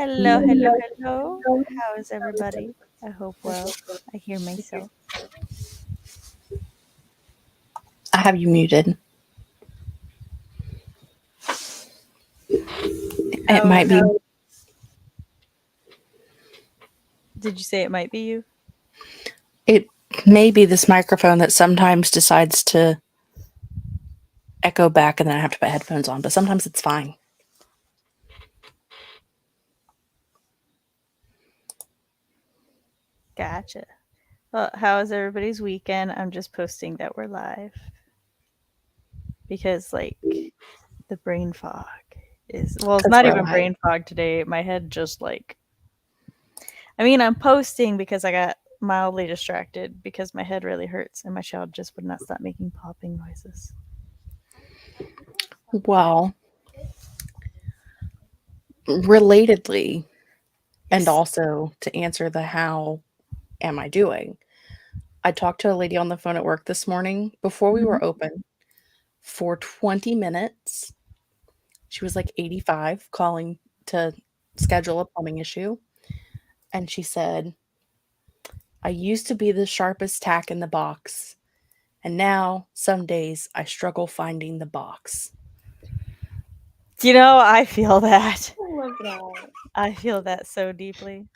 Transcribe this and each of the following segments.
Hello, hello, hello. How is everybody? I hope well. I hear myself. I have you muted. It might be. Did you say it might be you? It may be this microphone that sometimes decides to echo back and then I have to put headphones on, but sometimes it's fine. Gotcha. Well, how is everybody's weekend? I'm just posting that we're live. Because, like, the brain fog is... Well, it's not even brain fog today. My head just, like... I mean, I'm posting because I got mildly distracted because my head really hurts and my child just would not stop making popping noises. Well, relatedly, and also to answer the how am I doing, I talked to a lady on the phone at work this morning before we were open for 20 minutes. She was like 85, calling to schedule a plumbing issue. And she said, I used to be the sharpest tack in the box, and now some days I struggle finding the box. You know, I feel that. I love that. I feel that so deeply.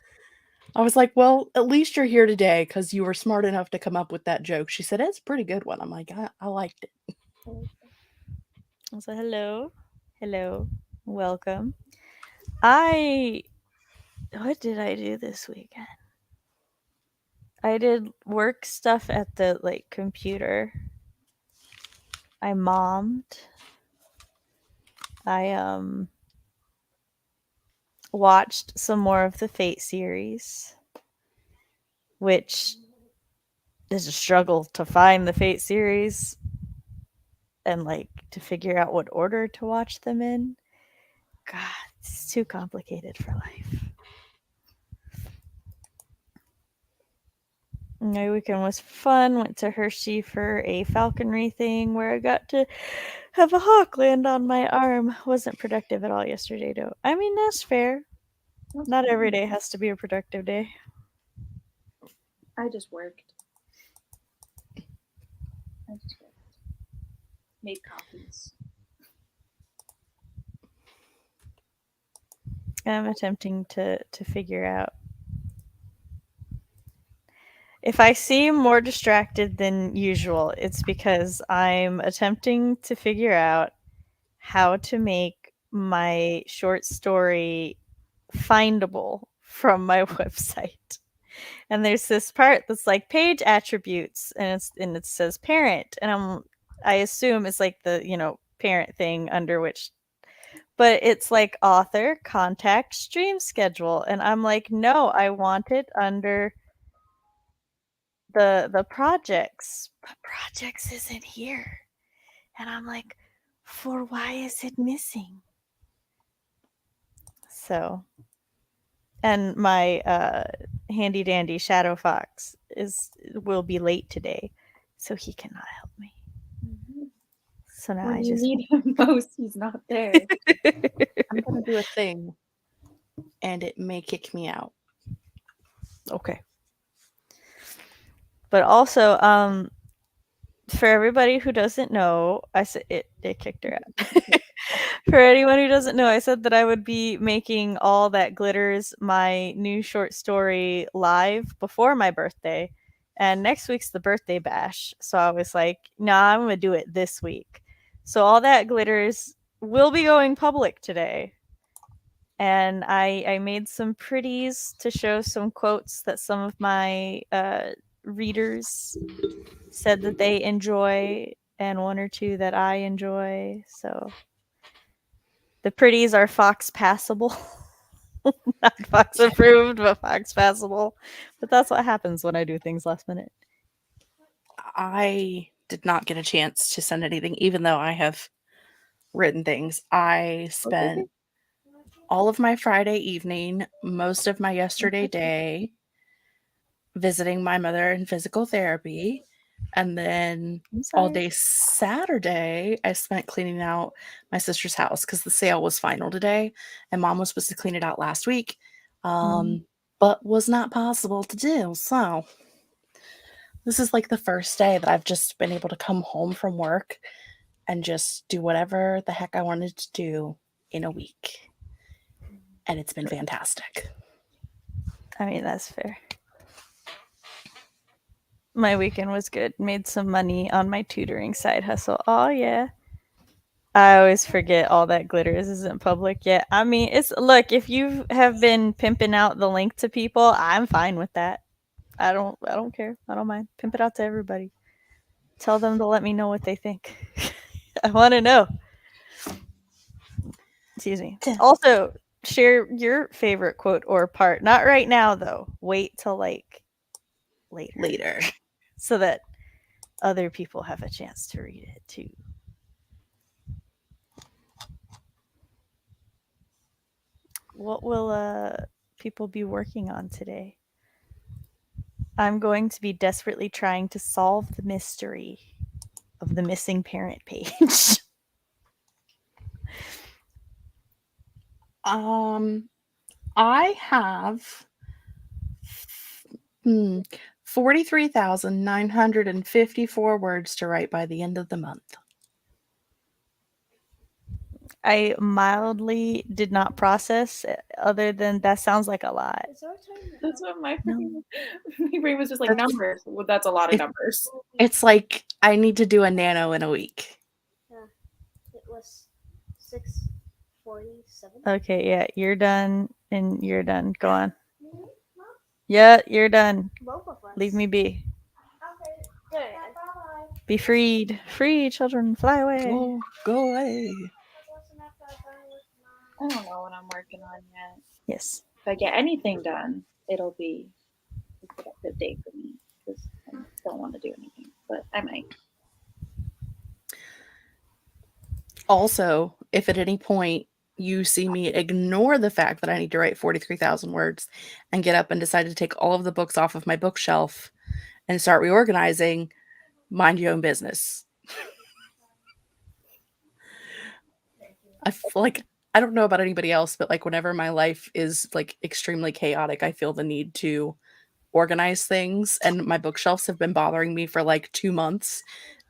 I was like, well, at least you're here today because you were smart enough to come up with that joke. She said, it's a pretty good one. I'm like, I liked it. So hello. Hello. Welcome. What did I do this weekend? I did work stuff at the, like, computer. I mommed. I watched some more of the Fate series, which is a struggle to find the Fate series and, like, to figure out what order to watch them in. God, it's too complicated for life. My weekend was fun. Went to Hershey for a falconry thing where I got to have a hawk land on my arm. Wasn't productive at all yesterday, though. I mean, that's fair. Not every day has to be a productive day. I just worked. Made copies. I'm attempting to figure out. If I seem more distracted than usual, it's because I'm attempting to figure out how to make my short story findable from my website. And there's this part that's like page attributes, and it says parent, and I assume it's like the, parent thing under which, but it's like author, contact, stream schedule, and I'm like, no, I want it under the projects, but projects isn't here. And I'm like, for why is it missing? So, and my handy dandy Shadow Fox will be late today, so he cannot help me. So now When I you just need him most, he's not there. I'm going to do a thing, and it may kick me out. Okay. But also, for everybody who doesn't know, I said it kicked her out. For anyone who doesn't know, I said that I would be making All That Glitters, my new short story, live before my birthday. And next week's the birthday bash. So I was like, nah, I'm going to do it this week. So All That Glitters will be going public today. And I made some pretties to show some quotes that some of my readers said that they enjoy, and one or two that I enjoy. So the pretties are Fox passable. Not Fox approved, but Fox passable. But that's what happens when I do things last minute. I did not get a chance to send anything, even though I have written things. I spent all of my Friday evening, most of my yesterday day, visiting my mother in physical therapy. And then I'm all sorry. day Saturday, I spent cleaning out my sister's house because the sale was final today, and Mom was supposed to clean it out last week, but was not possible to do. So this is like the first day that I've just been able to come home from work and just do whatever the heck I wanted to do in a week. And it's been fantastic. I mean, that's fair. My weekend was good. Made some money on my tutoring side hustle. Oh, yeah. I always forget all that glitters isn't public yet. I mean, look, if you have been pimping out the link to people, I'm fine with that. I don't care. I don't mind. Pimp it out to everybody. Tell them to let me know what they think. I want to know. Excuse me. Also, share your favorite quote or part. Not right now though. Wait till like later. So that other people have a chance to read it too. What will people be working on today? I'm going to be desperately trying to solve the mystery of the missing parent page. I have 43,954 words to write by the end of the month. I mildly did not process other than that sounds like a lot. That's what my brain was just like numbers. Well, that's a lot of numbers. It's like I need to do a nano in a week. Yeah, it was 6:47. Okay, yeah, you're done and you're done. Go on. Yeah, you're done. Both of us. Leave me be. Okay. Good. Bye. Be freed. Free, children, fly away. Oh, go away. I don't know what I'm working on yet. Yes. If I get anything done, it'll be a productive day for me because I don't want to do anything, but I might. Also, if at any point you see me ignore the fact that I need to write 43,000 words and get up and decide to take all of the books off of my bookshelf and start reorganizing, mind your own business. I feel like, I don't know about anybody else, but like whenever my life is like extremely chaotic, I feel the need to organize things, and my bookshelves have been bothering me for like 2 months,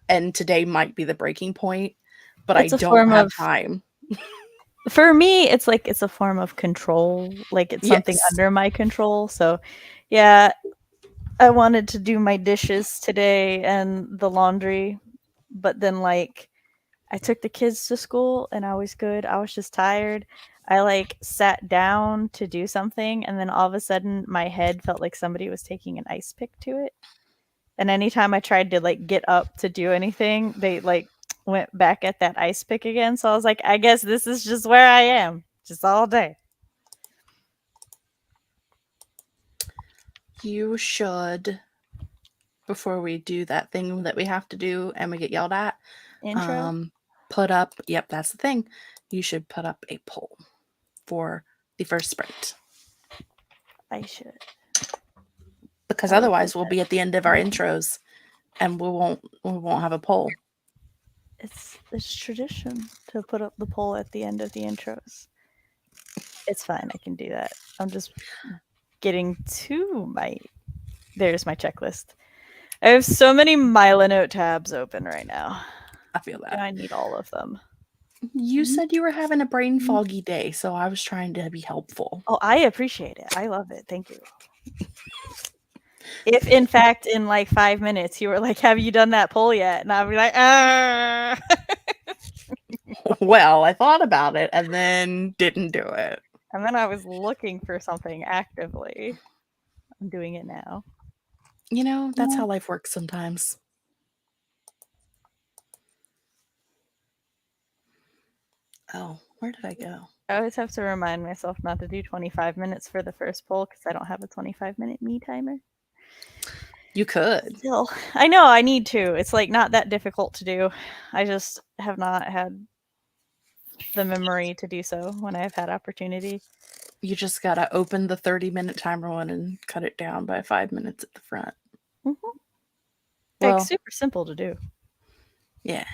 and today might be the breaking point, but It's I a don't form have of time. For me, it's like it's a form of control. Like it's something Yes. under my control. So, yeah, I wanted to do my dishes today and the laundry, but then like I took the kids to school and I was good. I was just tired. I like sat down to do something and then all of a sudden my head felt like somebody was taking an ice pick to it. And anytime I tried to like get up to do anything, they like went back at that ice pick again. So I was like, I guess this is just where I am, just all day. You should, before we do that thing that we have to do and we get yelled at, Intro. put up, yep, that's the thing. You should put up a poll for the first sprint. I should. Because I would otherwise like we'll that. be at the end of our intros and we won't have a poll. It's tradition to put up the poll at the end of the intros. It's fine, I can do that. I'm just getting to there's my checklist. I have so many Milanote tabs open right now. I feel that. I need all of them. You said you were having a brain foggy day, so I was trying to be helpful. Oh, I appreciate it. I love it. Thank you. If in fact in like 5 minutes you were like, have you done that poll yet? And I'd be like, Well, I thought about it and then didn't do it. And then I was looking for something actively. I'm doing it now. You know, that's how life works sometimes. Oh, where did I go? I always have to remind myself not to do 25 minutes for the first poll because I don't have a 25-minute me timer. You could. Still, I know I need to. It's like not that difficult to do. I just have not had the memory to do so when I've had opportunity. You just gotta open the 30-minute timer one and cut it down by 5 minutes at the front. Mm-hmm. Like, Well, super simple to do. yeah.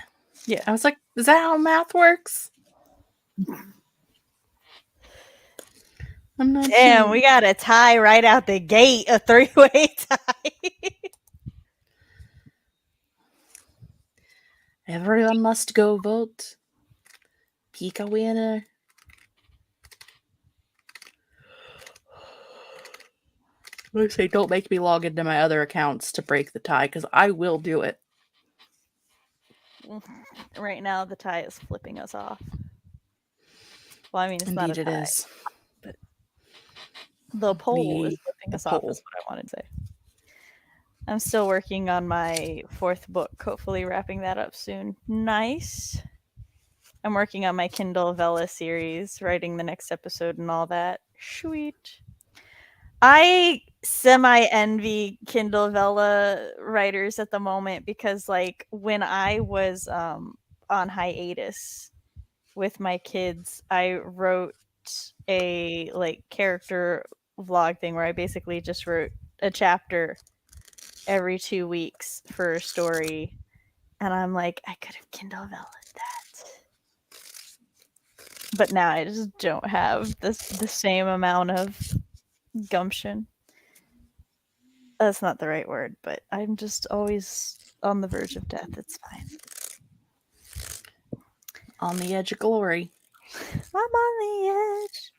Yeah. I was like, is that how math works? I'm not Damn, sure. we got a tie right out the gate, a 3-way tie. Everyone must go vote. Pick a winner. I say, don't make me log into my other accounts to break the tie, because I will do it. Right now, the tie is flipping us off. Well, I mean, it's not a Indeed, it tie. is. The poll is The flipping us poll. off, is what I wanted to say. I'm still working on my 4th book, hopefully wrapping that up soon. Nice. I'm working on my Kindle Vella series, writing the next episode and all that. Sweet. I semi-envy Kindle Vella writers at the moment because, like, when I was on hiatus with my kids, I wrote a, like, character vlog thing where I basically just wrote a chapter every 2 weeks for a story, and I'm like, I could have Kindle Vella'd that. But now I just don't have the same amount of gumption. That's not the right word, but I'm just always on the verge of death. It's fine. On the edge of glory. I'm on the edge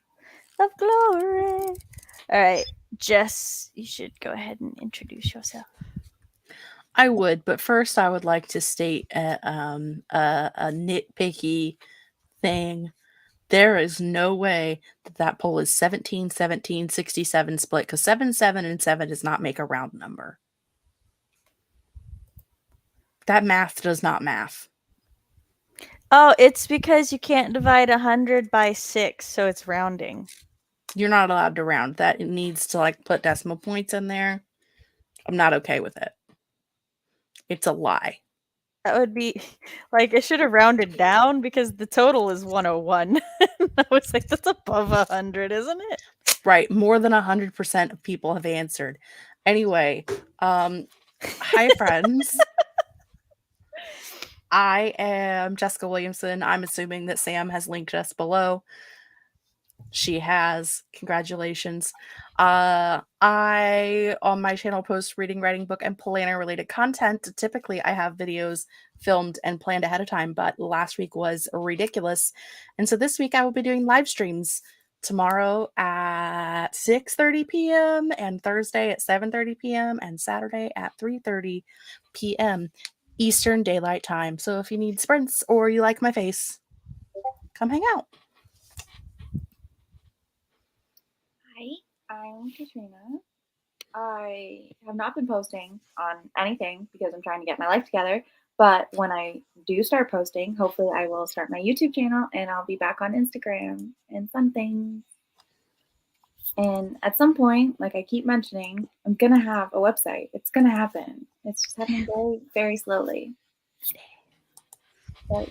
of glory. All right, Jess, you should go ahead and introduce yourself. I would, but first I would like to state a nitpicky thing. There is no way that poll is 17, 17, 67 split, because 7, 7, and 7 does not make a round number. That math does not math. Oh, it's because you can't divide 100 by 6, so it's rounding. You're not allowed to round. That it needs to, like, put decimal points in there. I'm not okay with it. It's a lie. That would be like, it should have rounded down because the total is 101. I was like, that's above 100, isn't it? Right. More than 100% of people have answered. Anyway, hi friends. I am Jessica Williamson. I'm assuming that Sam has linked us below. She has. Congratulations. I, on my channel, post reading, writing, book, and planner related content. Typically, I have videos filmed and planned ahead of time, but last week was ridiculous. And so this week I will be doing live streams tomorrow at 6:30 p.m. and Thursday at 7:30 p.m. and Saturday at 3:30 p.m. Eastern Daylight Time. So if you need sprints or you like my face, come hang out. Hi, I'm Katrina. I have not been posting on anything because I'm trying to get my life together. But when I do start posting, hopefully I will start my YouTube channel and I'll be back on Instagram and fun things. And at some point, like I keep mentioning, I'm going to have a website. It's going to happen. It's just happening very, very slowly. But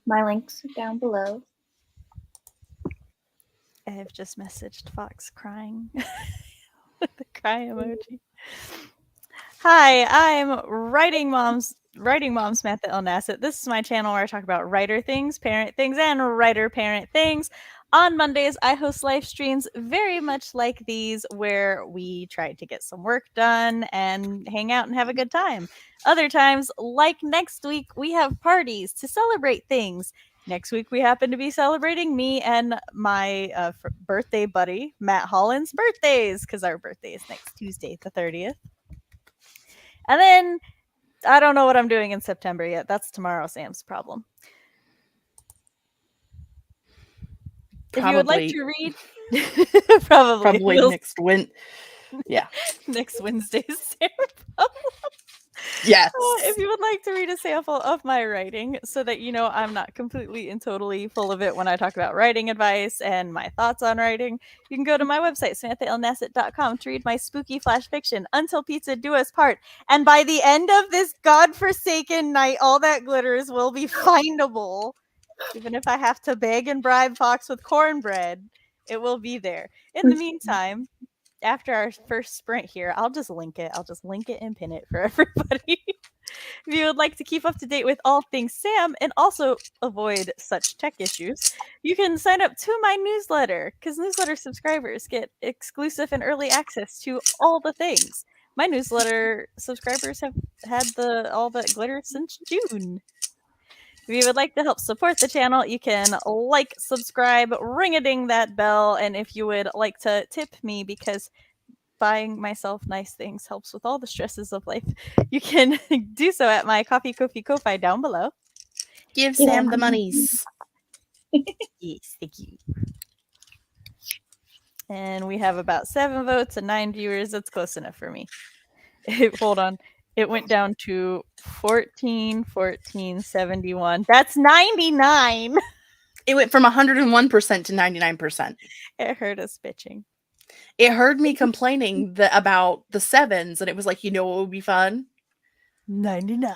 my links down below. I have just messaged Fox crying with the cry emoji. Hi, I'm Writing Moms Samantha Nasset. This is my channel where I talk about writer things, parent things, and writer parent things. On Mondays, I host live streams very much like these where we try to get some work done and hang out and have a good time. Other times, like next week, we have parties to celebrate things. Next week, we happen to be celebrating me and my birthday buddy, Matt Holland's birthdays, because our birthday is next Tuesday, the 30th. And then, I don't know what I'm doing in September yet. That's tomorrow, Sam's problem. If you would like to read, probably next yeah, next Wednesday's sample. yes. If you would like to read a sample of my writing so that you know I'm not completely and totally full of it when I talk about writing advice and my thoughts on writing, you can go to my website, SamanthaLNasset.com, to read my spooky flash fiction, Until Pizza Do Us Part. And by the end of this godforsaken night, all that glitters will be findable. Even if I have to beg and bribe Fox with cornbread, it will be there. In the meantime, after our first sprint here, I'll just link it. I'll just link it and pin it for everybody. If you would like to keep up to date with all things Sam and also avoid such tech issues, you can sign up to my newsletter because newsletter subscribers get exclusive and early access to all the things. My newsletter subscribers have had all that glitter since June. If you would like to help support the channel, you can like, subscribe, ring-a-ding that bell, and if you would like to tip me because buying myself nice things helps with all the stresses of life, you can do so at my Ko-fi down below. Give Sam the monies. Yes, thank you. And we have about 7 votes and 9 viewers. That's close enough for me. Hold on. It went down to 14, 71. That's 99. It went from 101% to 99%. It hurt us bitching. It heard me complaining about the 7s, and it was like, you know what would be fun? 99.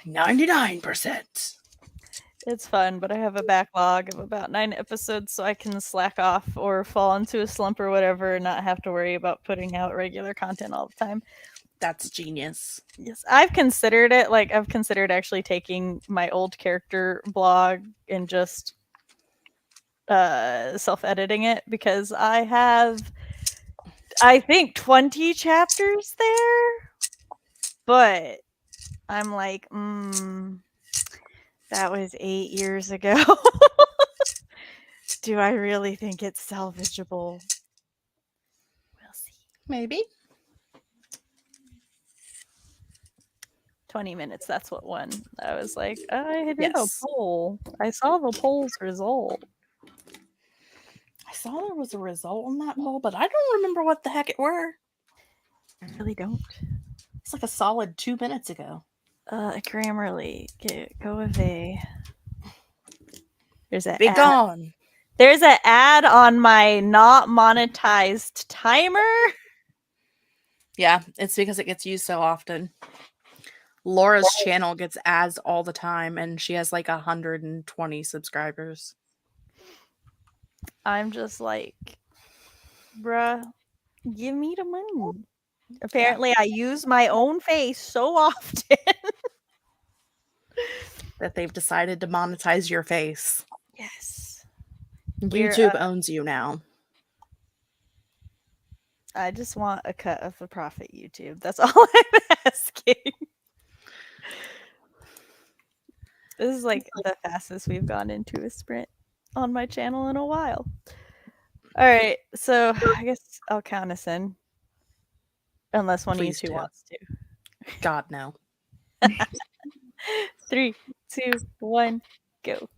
99%. It's fun, but I have a backlog of about 9 episodes, so I can slack off or fall into a slump or whatever and not have to worry about putting out regular content all the time. That's genius. Yes, I've considered it. Like, I've considered actually taking my old character blog and just self-editing it because I have, I think, 20 chapters there, but I'm like, that was 8 years ago. Do I really think it's salvageable? We'll see. Maybe. 20 minutes, that's what won. I was like, I did Yes. a poll. I saw the poll's result. I saw there was a result on that poll, but I don't remember what the heck it were. I really don't. It's like a solid 2 minutes ago. Grammarly, go away. There's an Be ad. gone. There's an ad on my not monetized timer. Yeah, it's because it gets used so often. Laura's channel gets ads all the time, and she has like 120 subscribers. I'm just like, bruh, give me the money. Apparently, I use my own face so often that they've decided to monetize your face. Yes. YouTube owns you now. I just want a cut of the profit, YouTube. That's all I'm asking. This is like the fastest we've gone into a sprint on my channel in a while. All right, so I guess I'll count us in. Unless one Please of you two do. wants to. God, no. 3, 2, 1, go.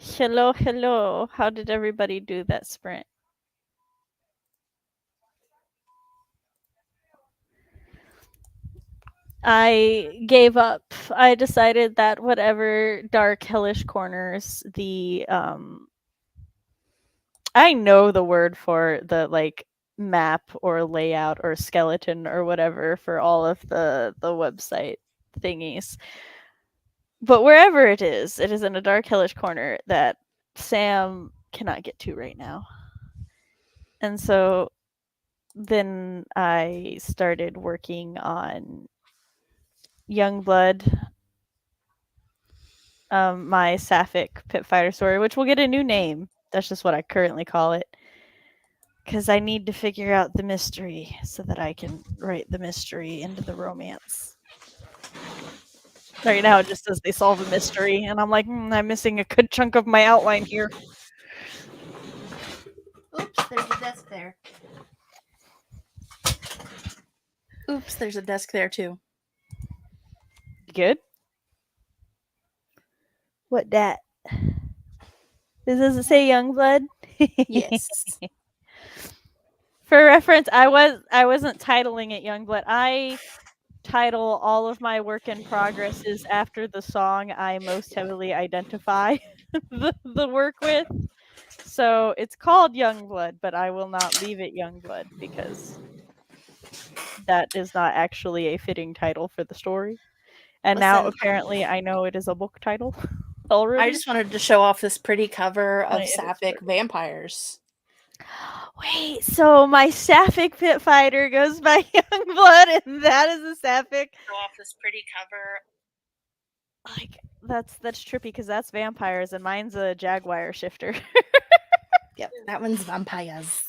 Hello, hello. How did everybody do that sprint? I gave up. I decided that whatever dark, hellish corners I know the word for the like map or layout or skeleton or whatever for all of the website thingies. But wherever it is in a dark, hellish corner that Sam cannot get to right now. And so then I started working on Youngblood, my Sapphic Pit Fighter story, which will get a new name. That's just what I currently call it. Because I need to figure out the mystery so that I can write the mystery into the romance. Right now, it just says they solve a mystery, and I'm like, I'm missing a good chunk of my outline here. Oops, there's a desk there. Oops, there's a desk there too. Good? What dat? Does it say Youngblood? Yes. For reference, I wasn't titling it Youngblood. I title all of my work in progresses after the song I most heavily identify the work with. So it's called Youngblood, but I will not leave it Youngblood because that is not actually a fitting title for the story. And now Listen, apparently I know it is a book title already. I just wanted to show off this pretty cover of It is Sapphic pretty. vampires. Wait, so my Sapphic Pit Fighter goes by Youngblood, and that is a Sapphic. Show off this pretty cover. Like that's trippy because that's vampires, and mine's a Jaguar shifter. Yep, that one's vampires.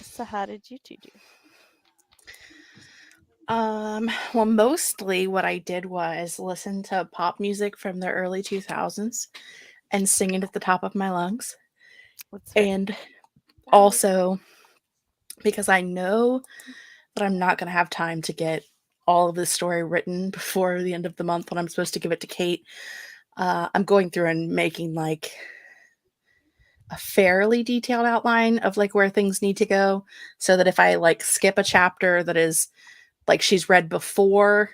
So how did you two do? Well, mostly what I did was listen to pop music from the early 2000s and sing it at the top of my lungs. And also, because I know that I'm not going to have time to get all of this story written before the end of the month when I'm supposed to give it to Kate, I'm going through and making like a fairly detailed outline of like where things need to go, so that if I like skip a chapter that is like she's read before,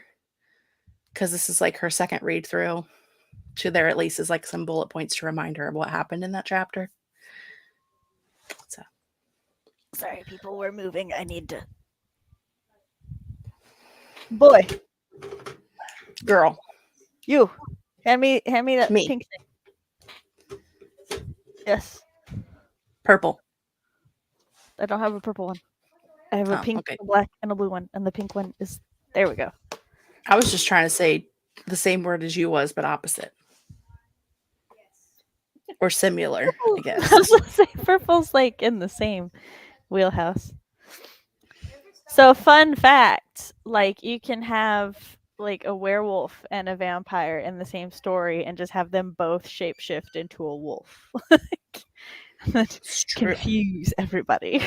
because this is like her second read through, to there at least is like some bullet points to remind her of what happened in that chapter. So sorry, people, we're moving. I need to. Boy, girl, you hand me that Me. pink thing. Yes, purple. I don't have a purple one. I have a pink, Okay. a black, and a blue one, and the pink one is there. We go. I was just trying to say the same word as you was, but opposite. Or similar, I guess. I was gonna say purple's like in the same wheelhouse. So fun fact, like you can have like a werewolf and a vampire in the same story and just have them both shapeshift into a wolf. Confuse everybody.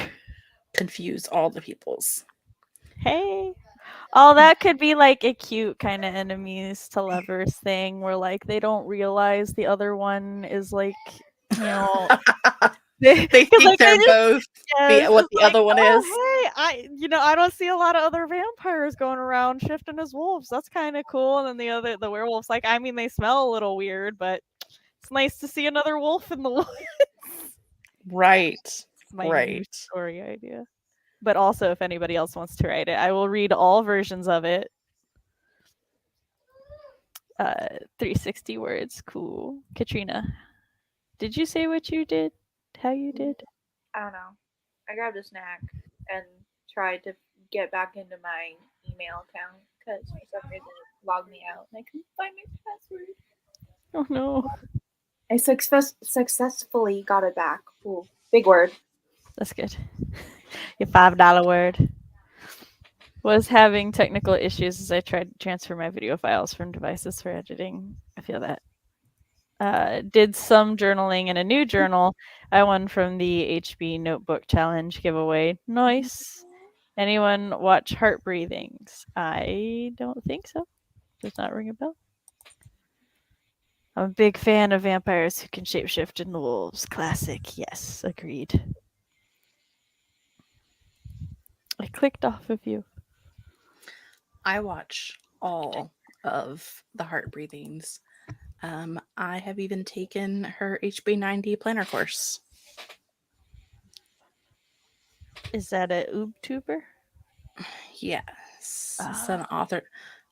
Confuse all the peoples. Hey. Oh, that could be like a cute kind of enemies to lovers thing where like they don't realize the other one is like, you know, they think like, they're both what the other one is. Hey, I don't see a lot of other vampires going around shifting as wolves. That's kind of cool. And then the werewolf's like, I mean, they smell a little weird, but it's nice to see another wolf in the woods. Right. It's my new story idea. But also, if anybody else wants to write it, I will read all versions of it. 360 words. Cool. Katrina, did you say what you did? How you did? I don't know. I grabbed a snack and tried to get back into my email account because for some reason it logged me out and I couldn't find my password. Oh no. I successfully got it back. Ooh, big word. That's good. Your $5 word. Was having technical issues as I tried to transfer my video files from devices for editing. I feel that. Did some journaling in a new journal. I won from the HB Notebook Challenge giveaway. Nice. Anyone watch Heart Breathings? I don't think so. Does not ring a bell. I'm a big fan of vampires who can shapeshift into wolves. Classic. Yes, agreed. I clicked off of you. I watch all of the heart breathings. I have even taken her HB90 planner course. Is that a OobTuber? Yes. It's an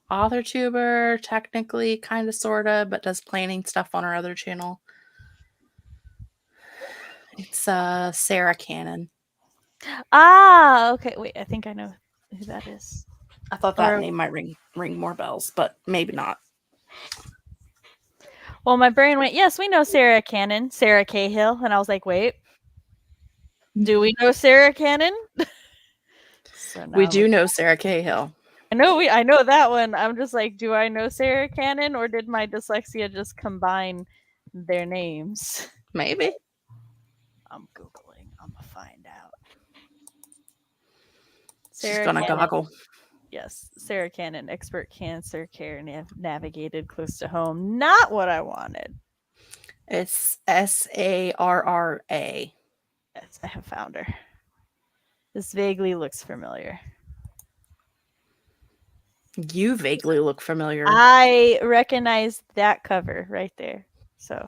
author tuber, technically, kind of, sort of, but does planning stuff on her other channel. It's Sarah Cannon. Ah, okay. Wait, I think I know who that is. I thought that name might ring more bells, but maybe not. Well, my brain went, yes, we know Sarah Cannon, Sarah Cahill, and I was like, wait, do we know Sarah Cannon? So we do know Sarah Cahill. I know that one. I'm just like, do I know Sarah Cannon, or did my dyslexia just combine their names? Maybe. I'm Googling. I'm gonna find out. She's gonna goggle. Yes, Sarah Cannon, expert cancer care, navigated close to home. Not what I wanted. It's Sarra. Yes, I have found her. This vaguely looks familiar. You vaguely look familiar. I recognize that cover right there. So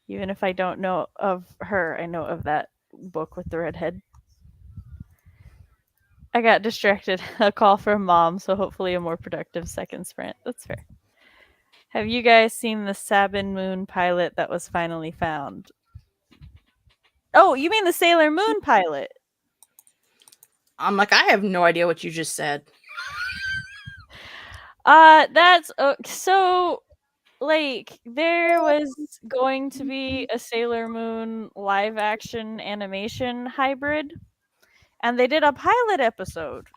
even if I don't know of her, I know of that book with the redhead. I got distracted. A call from mom, so hopefully a more productive second sprint. That's fair. Have you guys seen the Sabin Moon pilot that was finally found? Oh, you mean the Sailor Moon pilot? I'm like, I have no idea what you just said. That's so like there was going to be a Sailor Moon live action animation hybrid, and they did a pilot episode.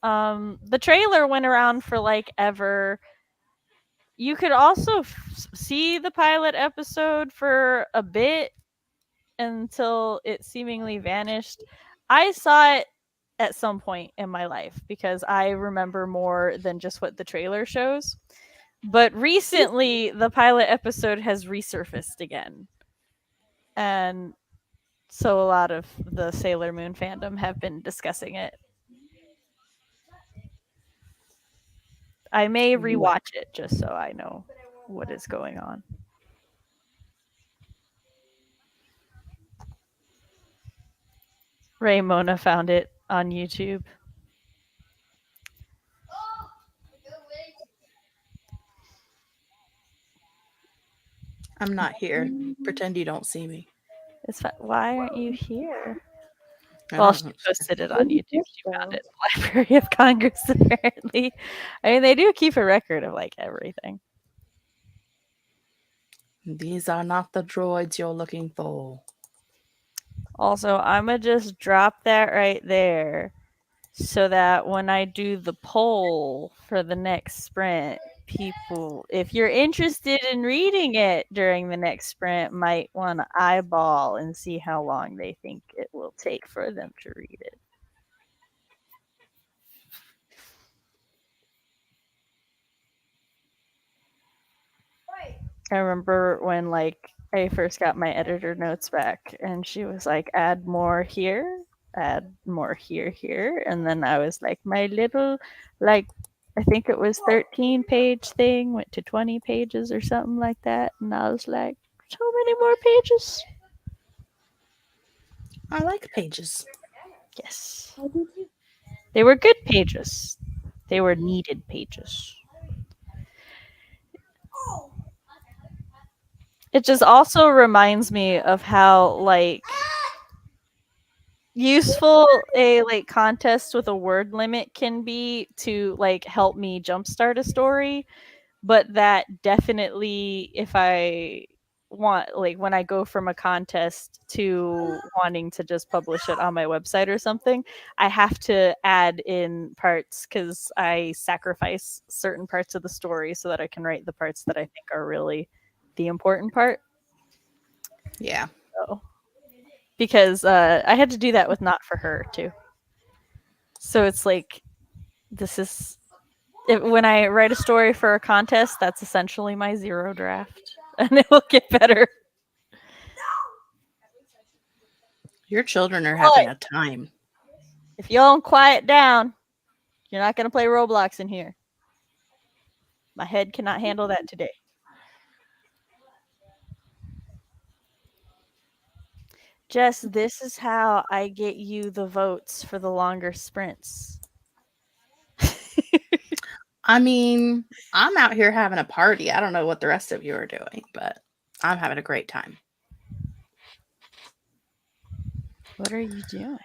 The trailer went around for like ever. You could also see the pilot episode for a bit until it seemingly vanished. I saw it at some point in my life because I remember more than just what the trailer shows. But recently, the pilot episode has resurfaced again. And so a lot of the Sailor Moon fandom have been discussing it. I may rewatch it just so I know what is going on. Raymona found it on YouTube. I'm not here. Pretend you don't see me. Why aren't you here? Well, she posted it on YouTube. She found it in the Library of Congress, apparently. I mean, they do keep a record of, like, everything. These are not the droids you're looking for. Also, I'm going to just drop that right there so that when I do the poll for the next sprint, people, if you're interested in reading it during the next sprint, might want to eyeball and see how long they think it will take for them to read it. I remember when like I first got my editor notes back and she was like, add more here, here. And then I was like, my little, like, I think it was 13-page thing went to 20 pages or something like that. And I was like, so many more pages. I like pages. Yes. They were good pages. They were needed pages. It just also reminds me of how like useful a like contest with a word limit can be to like help me jumpstart a story, but that definitely if I want like when I go from a contest to wanting to just publish it on my website or something, I have to add in parts because I sacrifice certain parts of the story so that I can write the parts that I think are really the important part. Yeah. So, because I had to do that with Not For Her too. So it's like this is when I write a story for a contest, that's essentially my zero draft and it will get better. Your children are having a time. If you don't quiet down, you're not going to play Roblox in here. My head cannot handle that today. Jess, this is how I get you the votes for the longer sprints. I mean, I'm out here having a party. I don't know what the rest of you are doing, but I'm having a great time. What are you doing?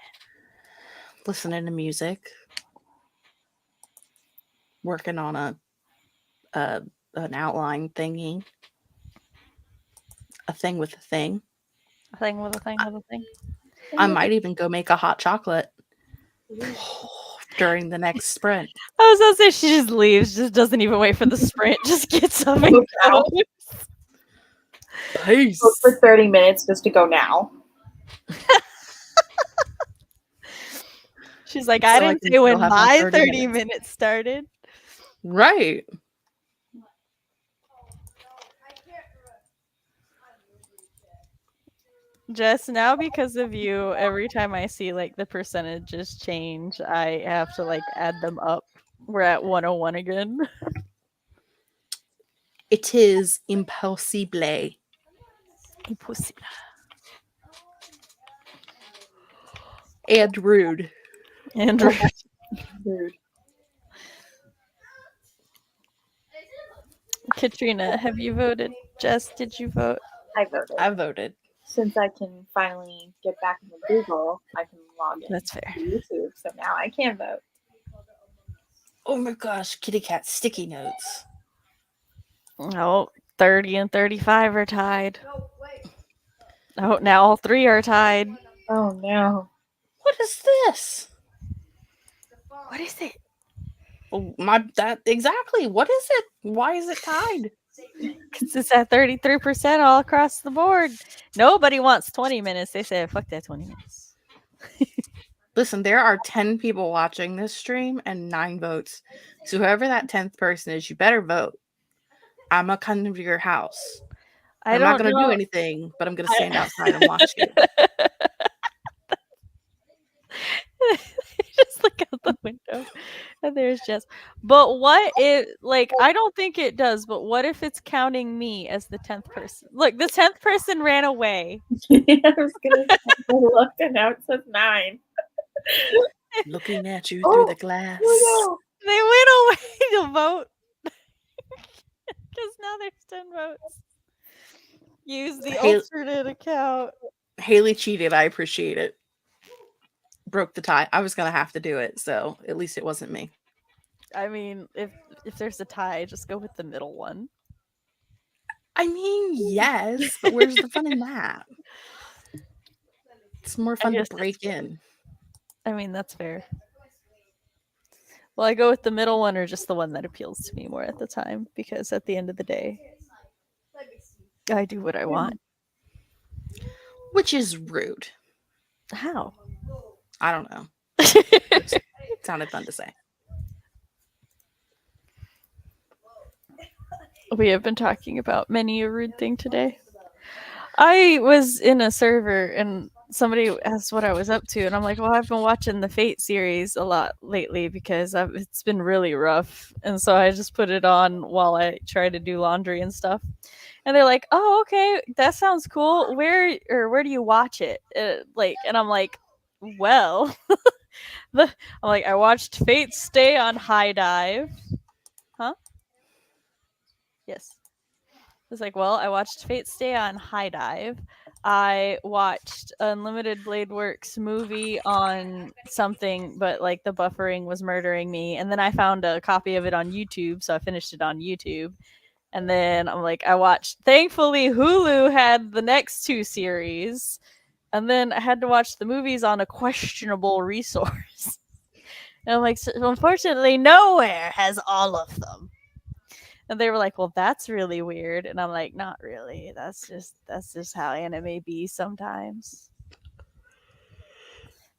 Listening to music. Working on an outline thingy. A thing with a thing. A thing with a thing with a thing. I might even go make a hot chocolate during the next sprint. I was gonna say she just leaves, just doesn't even wait for the sprint, just gets up and goes. Peace. For 30 minutes just to go now. She's like, So I I didn't can say when still have my my 30 30 minutes started. Right. Jess, now because of you, every time I see like the percentages change, I have to like add them up. We're at 101 again. It is impossible. Impossible. And rude. And Rude. Katrina, have you voted? Jess, did you vote? I voted. I voted. Since I can finally get back into Google, I can log in That's fair. to YouTube. So now I can vote. Oh my gosh, kitty cat sticky notes. Oh, 30 and 35 are tied. Oh, now all three are tied. Oh no. What is this? What is it? Oh, exactly. What is it? Why is it tied? Because it's at 33% all across the board. Nobody wants 20 minutes. They say, fuck that 20 minutes. Listen, there are 10 people watching this stream and 9 votes. So whoever that 10th person is, you better vote. I'm going to come to your house. I'm not going to do anything, but I'm going to stand outside and watch you. Just look out the window and there's Jess. But what if, like, I don't think it does, but what if it's counting me as the 10th person? Look, the 10th person ran away. I was going to look and now it says 9. Looking at you through the glass. Oh, They went away to vote. Because now there's 10 votes. Use the alternate account. Haley cheated. I appreciate it. Broke the tie. I was going to have to do it, so at least it wasn't me. I mean, if there's a tie, just go with the middle one. I mean, yes, but where's the fun in that? It's more fun to break in. I mean, that's fair. Well, I go with the middle one or just the one that appeals to me more at the time, because at the end of the day, I do what I want. Which is rude. How? I don't know. It sounded fun to say. We have been talking about many a rude thing today. I was in a server and somebody asked what I was up to, and I'm like, well, I've been watching the Fate series a lot lately because it's been really rough, and so I just put it on while I try to do laundry and stuff. And they're like, oh, okay, that sounds cool. Where do you watch it? And I'm like, well, I watched Fate Stay on High Dive. Huh? Yes. It's like, well, I watched Fate Stay on High Dive. I watched Unlimited Blade Works movie on something, but like the buffering was murdering me. And then I found a copy of it on YouTube, so I finished it on YouTube. And then I'm like, thankfully Hulu had the next 2 series. And then I had to watch the movies on a questionable resource. And I'm like, so unfortunately, nowhere has all of them. And they were like, well, that's really weird. And I'm like, not really. That's just how anime be sometimes.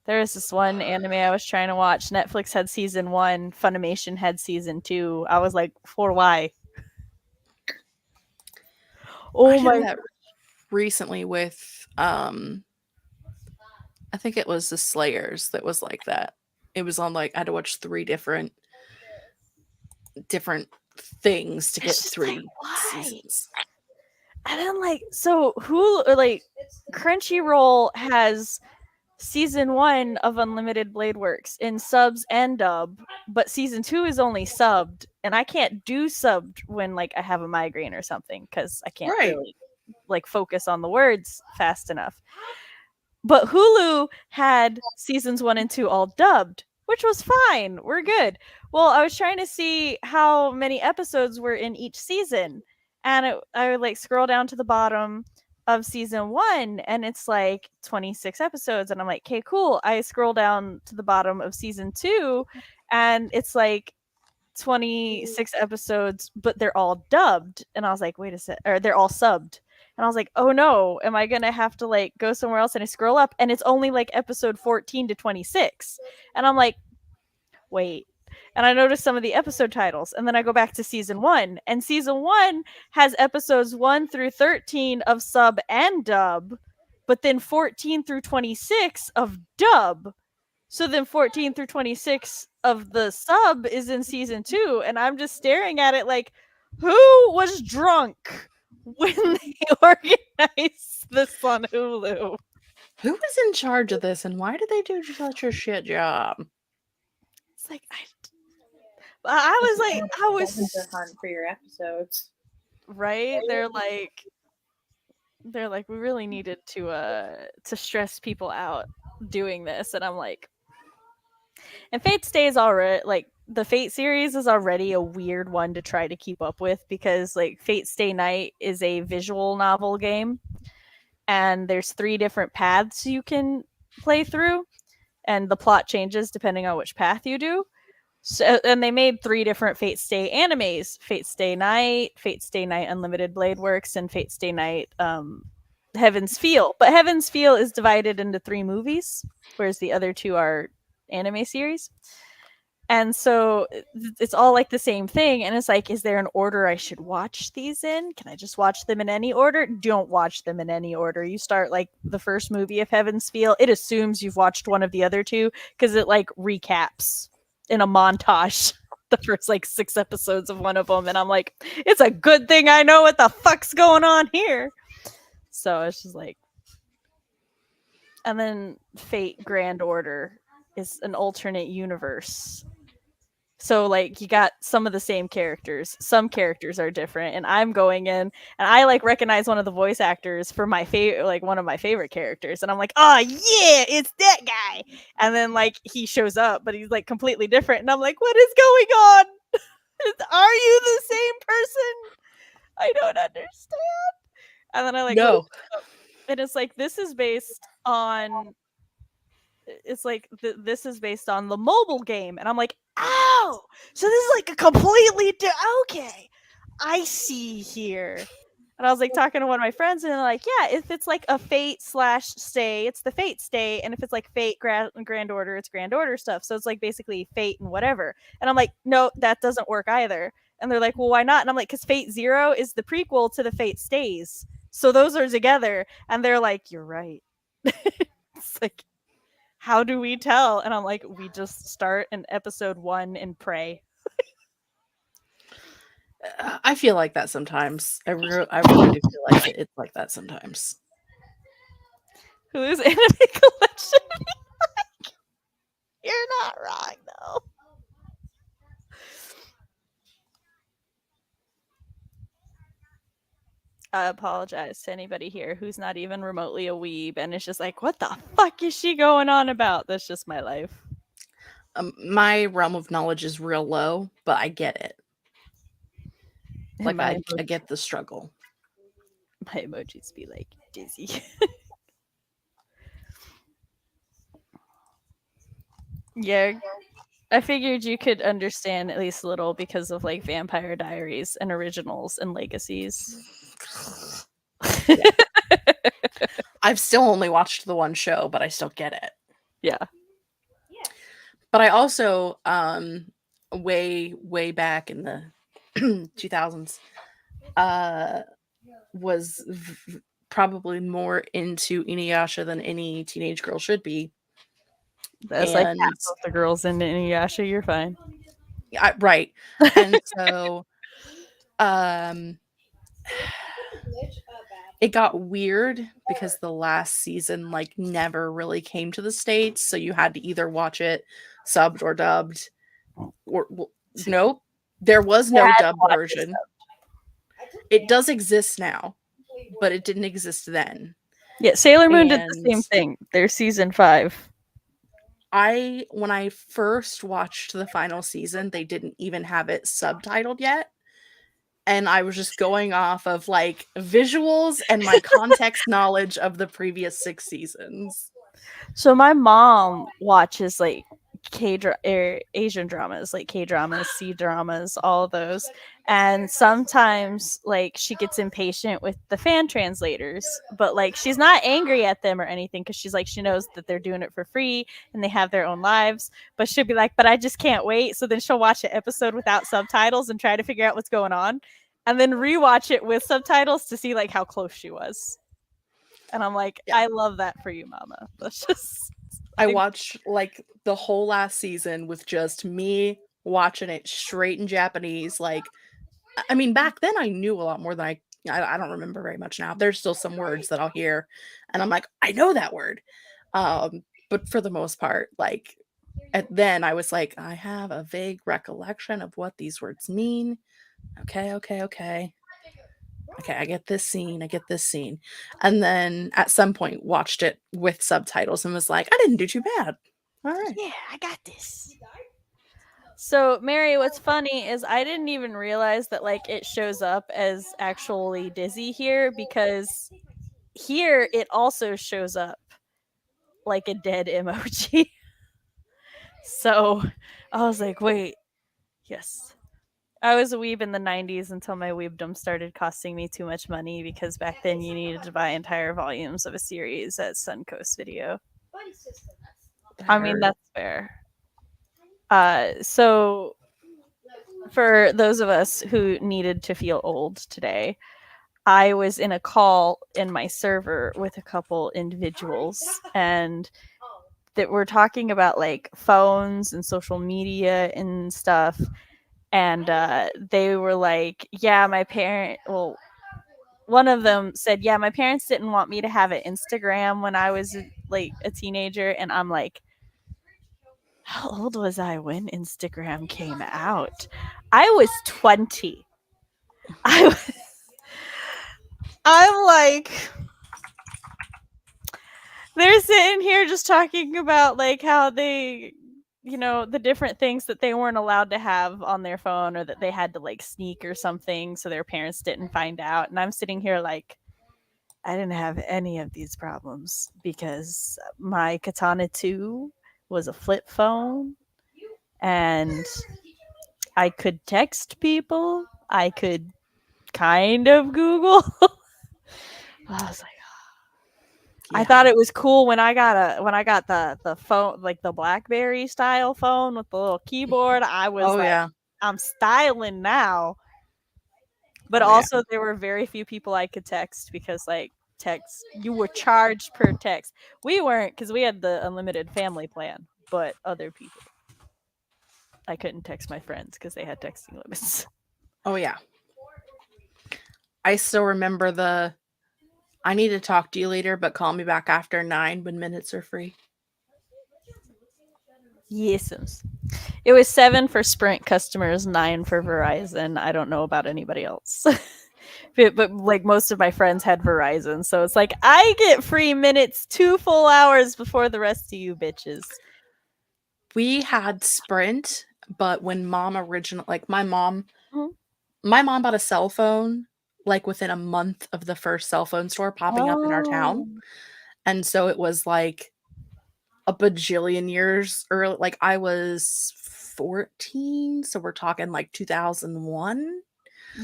There was this one anime I was trying to watch. Netflix had season 1. Funimation had season 2. I was like, for why? Oh I my! did that recently with I think it was the Slayers that was like that. It was on like I had to watch 3 different things to It's get just 3 why? seasons. And then so Hulu or Crunchyroll has season 1 of Unlimited Blade Works in subs and dub, but season 2 is only subbed, and I can't do subbed when I have a migraine or something because I can't really focus on the words fast enough. But Hulu had seasons 1 and 2 all dubbed, which was fine. We're good. Well, I was trying to see how many episodes were in each season, and I would scroll down to the bottom of season 1, and it's 26 episodes, and I'm like, okay, cool. I scroll down to the bottom of season 2, and it's 26 episodes, but they're all dubbed. And I was like, wait a sec, or they're all subbed. And I was like, oh no, am I gonna have to go somewhere else? And I scroll up, and it's only episode 14 to 26. And I'm like, wait. And I noticed some of the episode titles, and then I go back to season 1, and season 1 has episodes 1 through 13 of sub and dub, but then 14 through 26 of dub. So then 14 through 26 of the sub is in season 2, and I'm just staring at it like, who was drunk when they organized this on Hulu? Who was in charge of this, and why did they do such a shit job? It's I was hunt for your episodes, right. They're we really needed to stress people out doing this, and I'm like, and Fate Stay's already the Fate series is already a weird one to try to keep up with because Fate Stay Night is a visual novel game, and there's 3 different paths you can play through, and the plot changes depending on which path you do. So, and they made 3 different Fate Stay animes: Fate Stay Night Unlimited Blade Works, and Fate Stay Night Heaven's Feel. But Heaven's Feel is divided into 3 movies, whereas the other 2 are anime series. And so it's all the same thing, and it's is there an order I should watch these in? Can I just watch them in any order? Don't watch them in any order. You start the first movie of Heaven's Feel, it assumes you've watched one of the other 2 because it recaps in a montage the first 6 episodes of one of them, and I'm like, it's a good thing I know what the fuck's going on here. So it's just and then Fate Grand Order is an alternate universe. So you got some of the same characters. Some characters are different, and I'm going in, and I recognize one of the voice actors for my favorite, one of my favorite characters, and I'm like, oh yeah, it's that guy. And then he shows up, but he's completely different, and I'm like, what is going on? Are you the same person? I don't understand. And then I No. and it's this is based on. It's this is based on the mobile game, and I'm like, oh, so this is a completely okay, I see here. And I was talking to one of my friends, and they're like, yeah, if it's a Fate /Stay, it's the Fate Stay, and if it's Fate Grand Order, it's Grand Order stuff. So it's basically Fate and whatever. And I'm like, no, that doesn't work either. And they're like, well, why not? And I'm like, because Fate Zero is the prequel to the Fate Stays, so those are together. And they're like, you're right. It's how do we tell? And I'm like, we just start in episode 1 and pray. I feel like that sometimes. I really do feel like it's like that sometimes. Who's Anime Collection? You're not wrong, though. I apologize to anybody here who's not even remotely a weeb and it's just what the fuck is she going on about? That's just my life. My realm of knowledge is real low, but I get it. I get the struggle. My emojis be dizzy. Yeah, I figured you could understand at least a little because of Vampire Diaries and Originals and Legacies. Yeah. I've still only watched the one show, but I still get it. Yeah. But I also, way back in the 2000s, was probably more into Inuyasha than any teenage girl should be. That's like half of the girls in Inuyasha. You're fine. Right. And so it got weird because the last season like never really came to the States, so you had to either watch it subbed or dubbed. Or nope, there was no dubbed version. It does exist now, but it didn't exist then. Yeah, Sailor Moon did the same thing. They're season 5. When I first watched the final season, they didn't even have it subtitled yet. And I was just going off of like visuals and my context knowledge of the previous 6 seasons. So my mom watches like Asian dramas, like K-dramas, C-dramas, all those. And sometimes like she gets impatient with the fan translators, but like she's not angry at them or anything because she's like, she knows that they're doing it for free and they have their own lives. But she'll be like, but I just can't wait. So then she'll watch an episode without subtitles and try to figure out what's going on, and then rewatch it with subtitles to see like how close she was. And I'm like, yeah. I love that for you, Mama. That's just. I watched like the whole last season with just me watching it straight in Japanese. Like, I mean, back then I knew a lot more than I don't remember very much now. There's still some words that I'll hear and I'm like, I know that word. But for the most part, like then I was like, I have a vague recollection of what these words mean. Okay, I get this scene. And then at some point watched it with subtitles and was like, I didn't do too bad. All right. Yeah, I got this. So, Mary, what's funny is I didn't even realize that like it shows up as actually Dizzy here, because here it also shows up like a dead emoji. So I was like, wait, yes. I was a weeb in the 90s until my weebdom started costing me too much money, because back then you needed to buy entire volumes of a series at Suncoast Video. I mean, that's fair. So for those of us who needed to feel old today, I was in a call in my server with a couple individuals, and that were talking about like phones and social media and stuff. And they were like, yeah, one of them said, yeah, my parents didn't want me to have an Instagram when I was like a teenager. And I'm like, how old was I when Instagram came out? I was 20. I'm like, they're sitting here just talking about like how they, the different things that they weren't allowed to have on their phone, or that they had to like sneak or something so their parents didn't find out. And I'm sitting here like, I didn't have any of these problems because my Katana 2 was a flip phone, and I could text people. I could kind of Google. I was like, yeah. I thought it was cool when I got the phone, like the BlackBerry style phone with the little keyboard. I was yeah. I'm styling now. But also there were very few people I could text, because like text, you were charged per text. We weren't, because we had the unlimited family plan, but other people, I couldn't text my friends because they had texting limits. Oh yeah. I still remember I need to talk to you later, but call me back after 9 when minutes are free. Yes. It was 7 for Sprint customers, 9 for Verizon. I don't know about anybody else. but like most of my friends had Verizon. So it's like, I get free minutes 2 full hours before the rest of you bitches. We had Sprint, but when my mom bought a cell phone like within a month of the first cell phone store popping up in our town. And so it was like a bajillion years early. Like I was 14, so we're talking like 2001.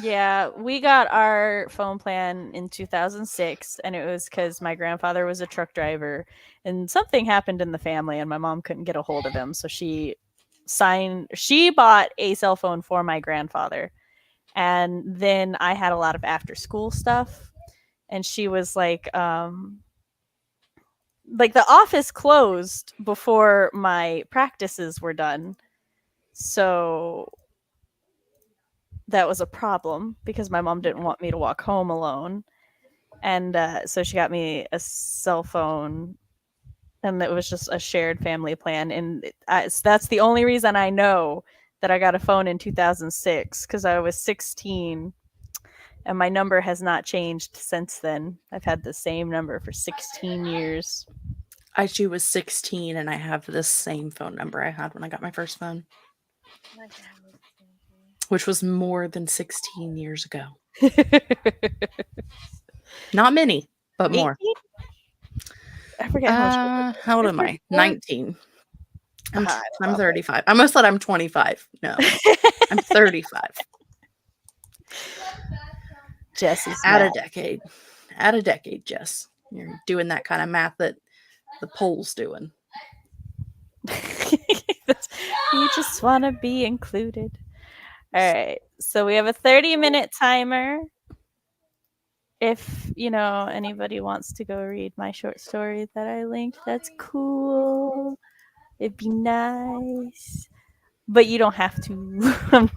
Yeah, we got our phone plan in 2006, and it was because my grandfather was a truck driver, and something happened in the family, and my mom couldn't get a hold of him, so she bought a cell phone for my grandfather. And then I had a lot of after school stuff. and she was like the office closed before my practices were done. So that was a problem because my mom didn't want me to walk home alone. And so she got me a cell phone, and it was just a shared family plan. And that's the only reason I know that I got a phone in 2006, because I was 16, and my number has not changed since then. I've had the same number for 16 years. I too was 16, and I have the same phone number I had when I got my first phone, which was more than 16 years ago. Not many, but more. 18? I forget how much. How old am I? 19. I'm 35. I almost said I'm 25. No, I'm 35. Jess's Add a math. decade. Add a decade, Jess. You're doing that kind of math that the poll's doing. You just want to be included. All right. So we have a 30-minute timer. If, anybody wants to go read my short story that I linked, that's cool. It'd be nice. But you don't have to. All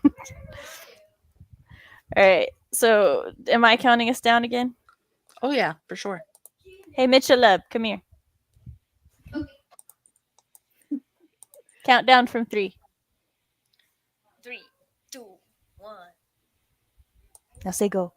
right. So am I counting us down again? Oh, yeah, for sure. Hey, Mitchell, come here. Count down from 3. 3, 2, 1. Now say go.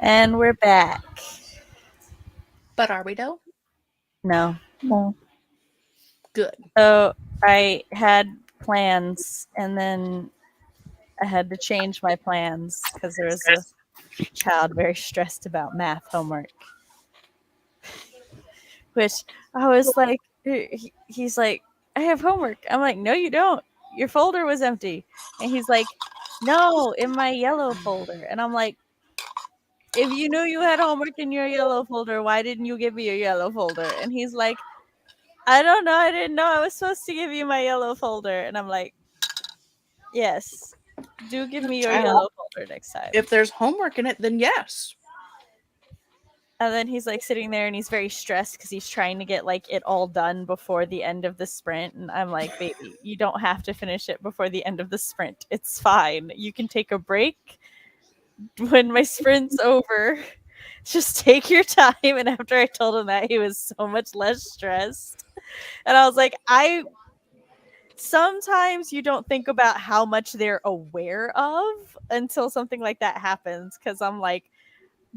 And we're back. But are we though? No. No. Good. So I had plans, and then I had to change my plans because there was a child very stressed about math homework. Which I was like, he's like, I have homework. I'm like, no, you don't. Your folder was empty. And he's like, no, in my yellow folder. And I'm like, if you knew you had homework in your yellow folder, why didn't you give me your yellow folder? And he's like, I don't know. I didn't know I was supposed to give you my yellow folder. And I'm like, yes, do give me your yellow folder next time. If there's homework in it, then yes. And then he's like sitting there and he's very stressed because he's trying to get like it all done before the end of the sprint. And I'm like, baby, you don't have to finish it before the end of the sprint. It's fine. You can take a break when my sprint's over. Just take your time. And after I told him that, he was so much less stressed. And I was like, sometimes you don't think about how much they're aware of until something like that happens. Because I'm like,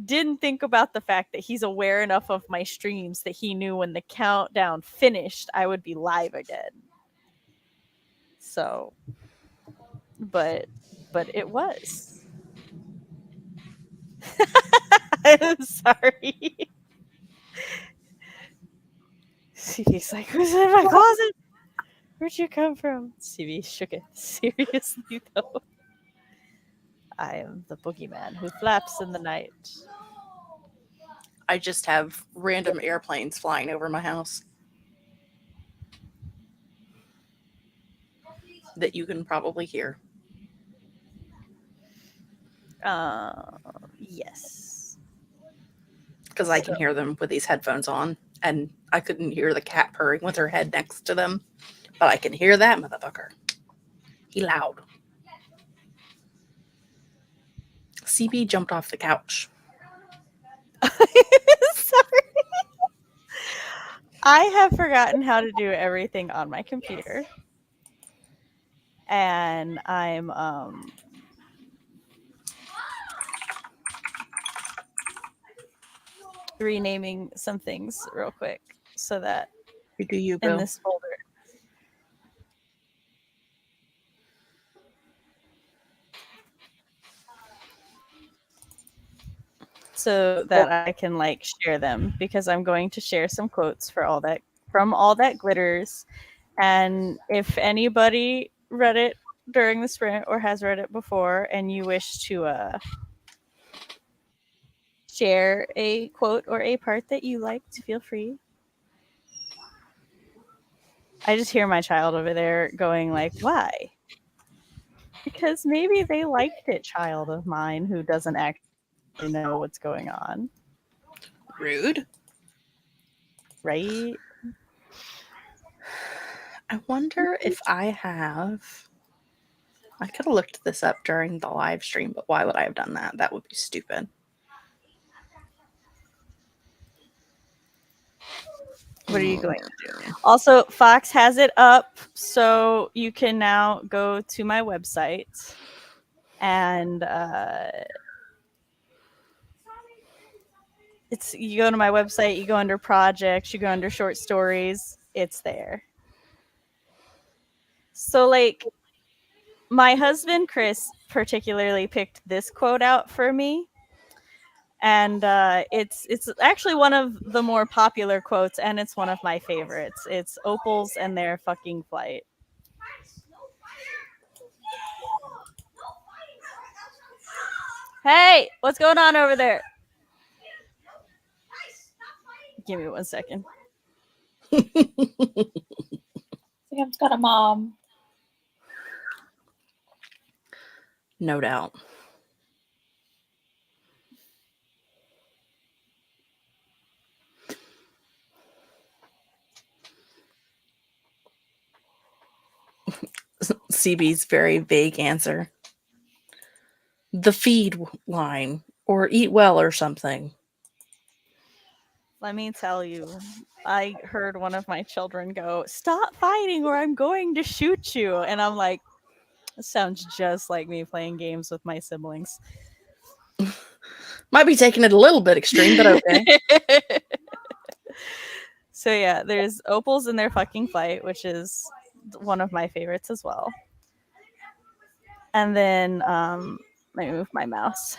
didn't think about the fact that he's aware enough of my streams that he knew when the countdown finished, I would be live again. So, but it was. I'm sorry. CB's like, who's in my closet? Where'd you come from? CB shook it. Seriously, though. I am the boogeyman who flaps in the night. I just have random airplanes flying over my house that you can probably hear. Yes. Because I can hear them with these headphones on, and I couldn't hear the cat purring with her head next to them, but I can hear that motherfucker. He loud. CB jumped off the couch. Sorry. I have forgotten how to do everything on my computer. And I'm renaming some things real quick so that You do you, in Bill. this folder. So that I can like share them, because I'm going to share some quotes for all that from All That Glitters. And if anybody read it during the sprint or has read it before and you wish to share a quote or a part that you liked, feel free. I just hear my child over there going like, why? Because maybe they liked it, child of mine who doesn't actually know what's going on. Rude. Right? I wonder if I could have looked this up during the live stream, but why would I have done that? That would be stupid. What are you going to do? Also, Fox has it up, so you can now go to my website and you go to my website, you go under projects, you go under short stories, it's there. So like my husband Chris particularly picked this quote out for me. And it's actually one of the more popular quotes, and it's one of my favorites. It's Opals and Their Fucking Flight. Hey, what's going on over there? Give me 1 second. Sam's got a mom. No doubt. CB's very vague answer. The feed line, or eat well or something. Let me tell you, I heard one of my children go, "Stop fighting or I'm going to shoot you." And I'm like, it sounds just like me playing games with my siblings. Might be taking it a little bit extreme, but okay. So yeah, there's opals in their fucking flight, which is one of my favorites as well. And then let me move my mouse.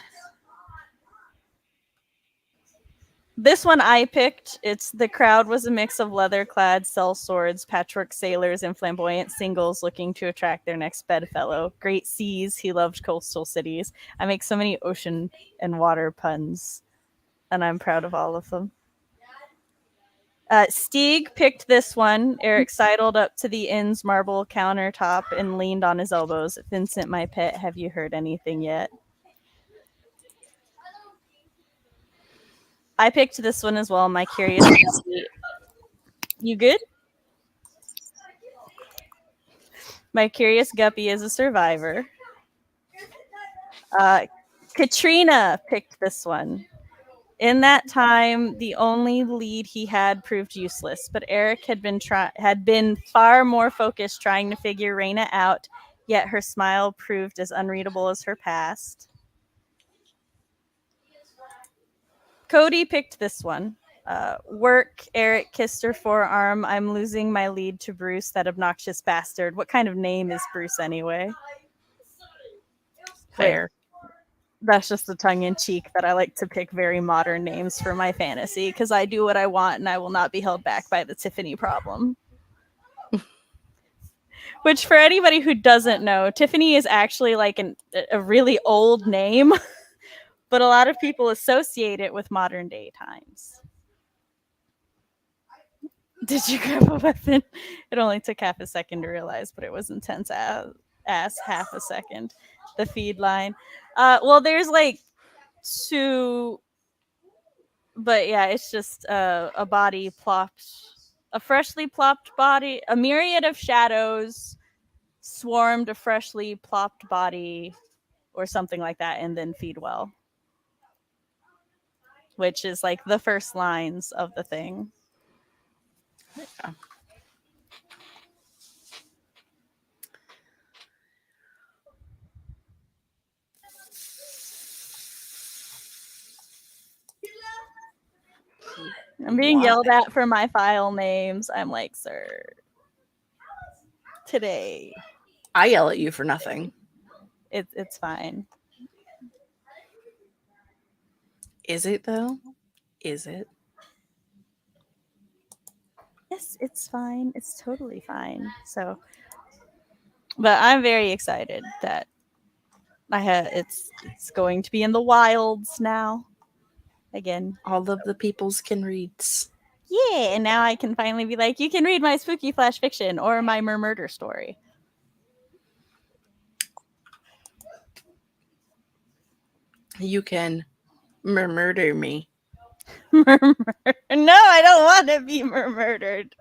This one I picked. It's the crowd was a mix of leather-clad sellswords, patchwork sailors, and flamboyant singles looking to attract their next bedfellow. Great seas, he loved coastal cities. I make so many ocean and water puns, and I'm proud of all of them. Stieg picked this one. Eric sidled up to the inn's marble countertop and leaned on his elbows. Vincent, my pet, have you heard anything yet? I picked this one as well. My curious guppy. You good? My curious guppy is a survivor. Katrina picked this one. In that time, the only lead he had proved useless, but Eric had been far more focused trying to figure Raina out, yet her smile proved as unreadable as her past. Cody picked this one. Work, Eric kissed her forearm. I'm losing my lead to Bruce, that obnoxious bastard. What kind of name is Bruce anyway? Fair. That's just a tongue-in-cheek that I like to pick very modern names for my fantasy because I do what I want and I will not be held back by the Tiffany problem. Which, for anybody who doesn't know, Tiffany is actually like a really old name, but a lot of people associate it with modern day times. Did you grab a weapon? It only took half a second to realize, but it was intense ass half a second. The feed line. Well, there's like two, but yeah, it's just a body plopped, a freshly plopped body, a myriad of shadows swarmed a freshly plopped body or something like that, and then feed well, which is like the first lines of the thing. Yeah. I'm being yelled at for my file names. I'm like, sir, today. I yell at you for nothing. It's fine. Is it though? Is it? Yes, it's fine. It's totally fine. So, but I'm very excited that it's going to be in the wilds now. Again, All of the peoples can reads. yeah, and now I can finally be like, you can read my spooky flash fiction or my murder story. You can murder me. No, I don't want to be murdered.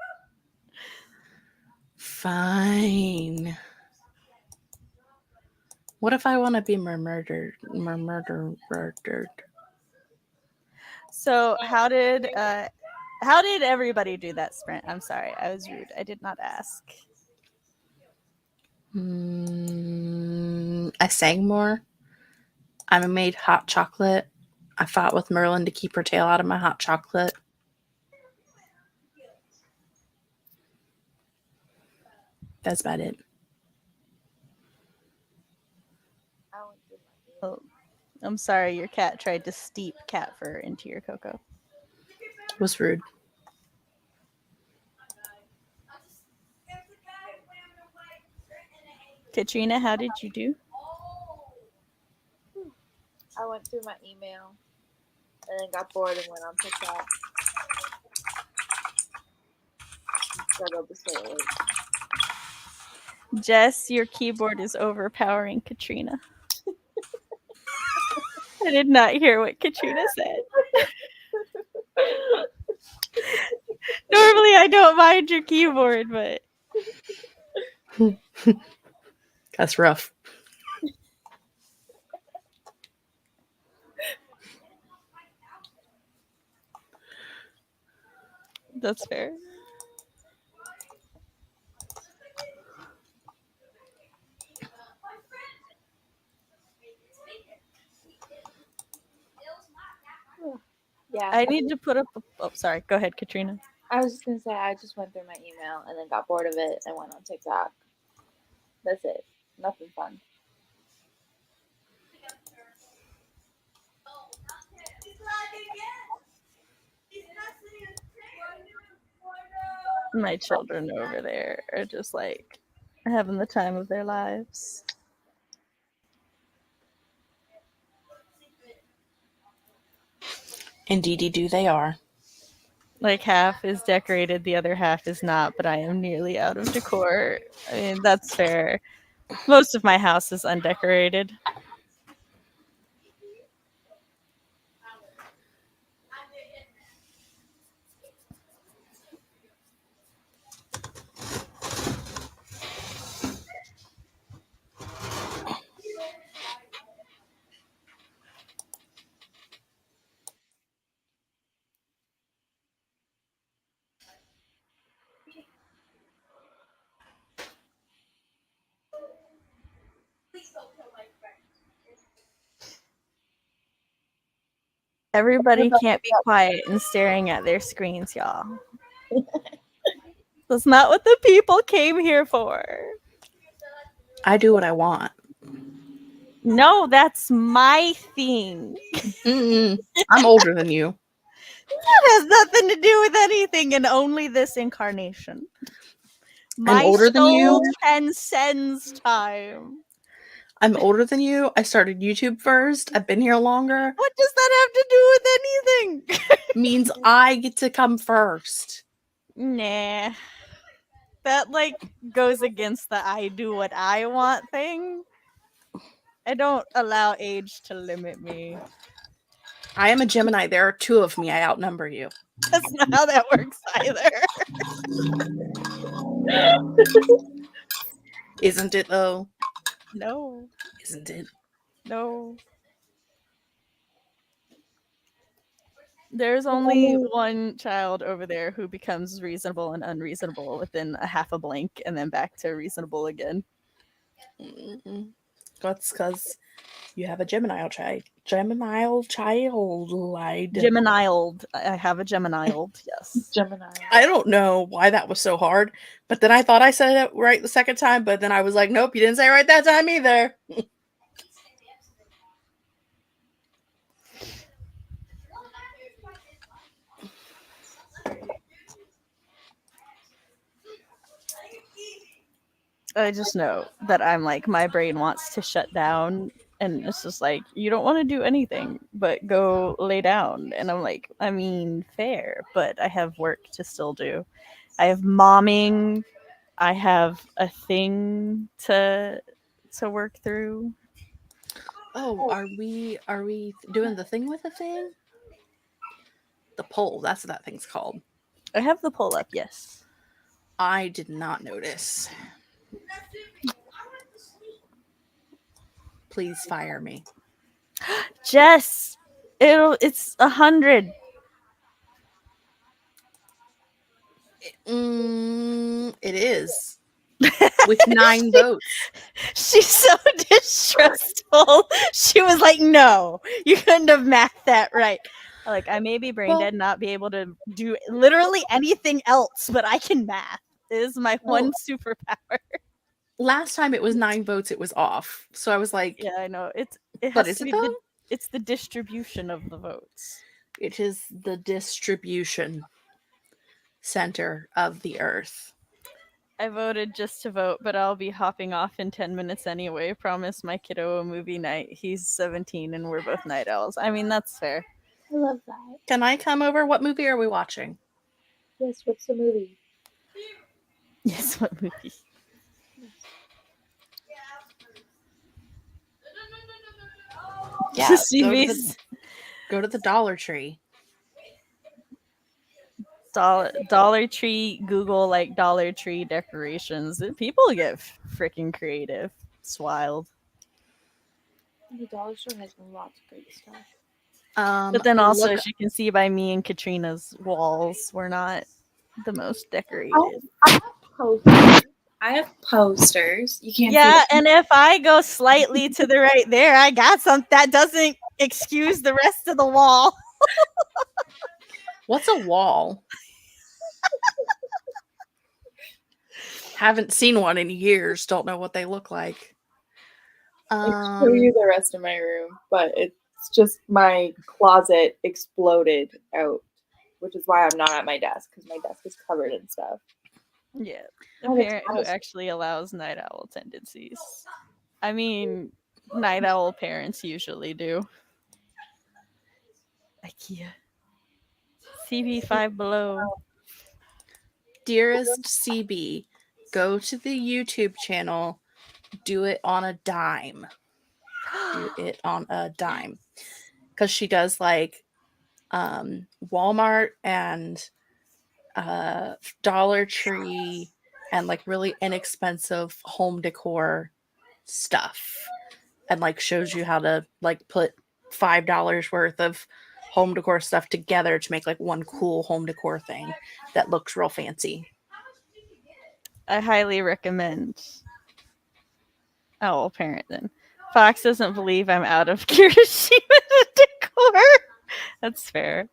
Fine. What if I want to be murdered? So how did everybody do that sprint? I'm sorry, I was rude. I did not ask. I sang more. I made hot chocolate. I fought with Merlin to keep her tail out of my hot chocolate. That's about it. Oh, I'm sorry, your cat tried to steep cat fur into your cocoa. It was rude. Katrina, how did you do? I went through my email and then got bored and went on TikTok. Struggled to stay awake. Jess, your keyboard is overpowering Katrina. I did not hear what Katrina said. Normally I don't mind your keyboard, but That's rough. that's fair. Yeah. I need to put up. Oh, sorry. Go ahead, Katrina. I was just gonna say I just went through my email and then got bored of it and went on TikTok. That's it. Nothing fun. My children over there are just like having the time of their lives. Indeedy do they are. Like half is decorated, the other half is not, but I am nearly out of decor. I mean, that's fair. Most of my house is undecorated. Everybody can't be quiet and staring at their screens, y'all. That's not what the people came here for. I do what I want. No, that's my thing. I'm older than you. That has nothing to do with anything, and only this incarnation. My older than you. soul transcends time. I'm older than you. I started YouTube first. I've been here longer. What does that have to do with anything? Means I get to come first. Nah. That like goes against the I do what I want thing. I don't allow age to limit me. I am a Gemini. There are two of me. I outnumber you. That's not how that works either. Isn't it though? No. Isn't it? No. There's only one child over there who becomes reasonable and unreasonable within a half a blink and then back to reasonable again. That's because you have a Gemini child. Gemini child. I have a Gemini-old, yes. Gemini. I don't know why that was so hard, but then I thought I said it right the second time, but then I was like, nope, you didn't say it right that time either. I just know that I'm like, my brain wants to shut down, and it's just like, you don't want to do anything but go lay down. And I'm like, I mean, fair, but I have work to still do. I have momming. I have a thing to work through. Oh, are we doing the thing with the thing? The poll, that's what that thing's called. I have the poll up, yes. I did not notice. Please fire me. Jess, it's 100. It is. With 9 votes. She's so distrustful. She was like, no, you couldn't have mathed that right. Like, I may be brain dead and not be able to do literally anything else, but I can math. It is my one superpower. Last time it was 9 votes, it was off. So I was like, yeah, I know. It has but is to it be though? It's the distribution of the votes. It is the distribution center of the earth. I voted just to vote, but I'll be hopping off in 10 minutes anyway. Promise my kiddo a movie night. He's 17 and we're both night owls. I mean, that's fair. I love that. Can I come over? What movie are we watching? Yes, what's the movie? Yes, what movie? Yeah, go to the Dollar Tree. Dollar Tree, Google like Dollar Tree decorations. People get freaking creative. It's wild. The dollar store has lots of great stuff. But then also, as you can see by me and Katrina's walls, we're not the most decorated. I have posters. You can't. Yeah, and if I go slightly to the right there, I got something that doesn't excuse the rest of the wall. What's a wall? Haven't seen one in years. Don't know what they look like. I can show you the rest of my room, but it's just my closet exploded out, which is why I'm not at my desk, because my desk is covered in stuff. Yeah, a Oh, that's parent who wonderful. actually allows night owl tendencies. I mean, night owl parents usually do. IKEA. CB Five Below. Dearest CB, go to the YouTube channel. Do it on a dime. Do it on a dime. Because she does like Walmart and Dollar Tree and like really inexpensive home decor stuff, and like shows you how to like put $5 worth of home decor stuff together to make like one cool home decor thing that looks real fancy. I highly recommend Owl Parent then. Fox doesn't believe I'm out of Kirishima decor. That's fair.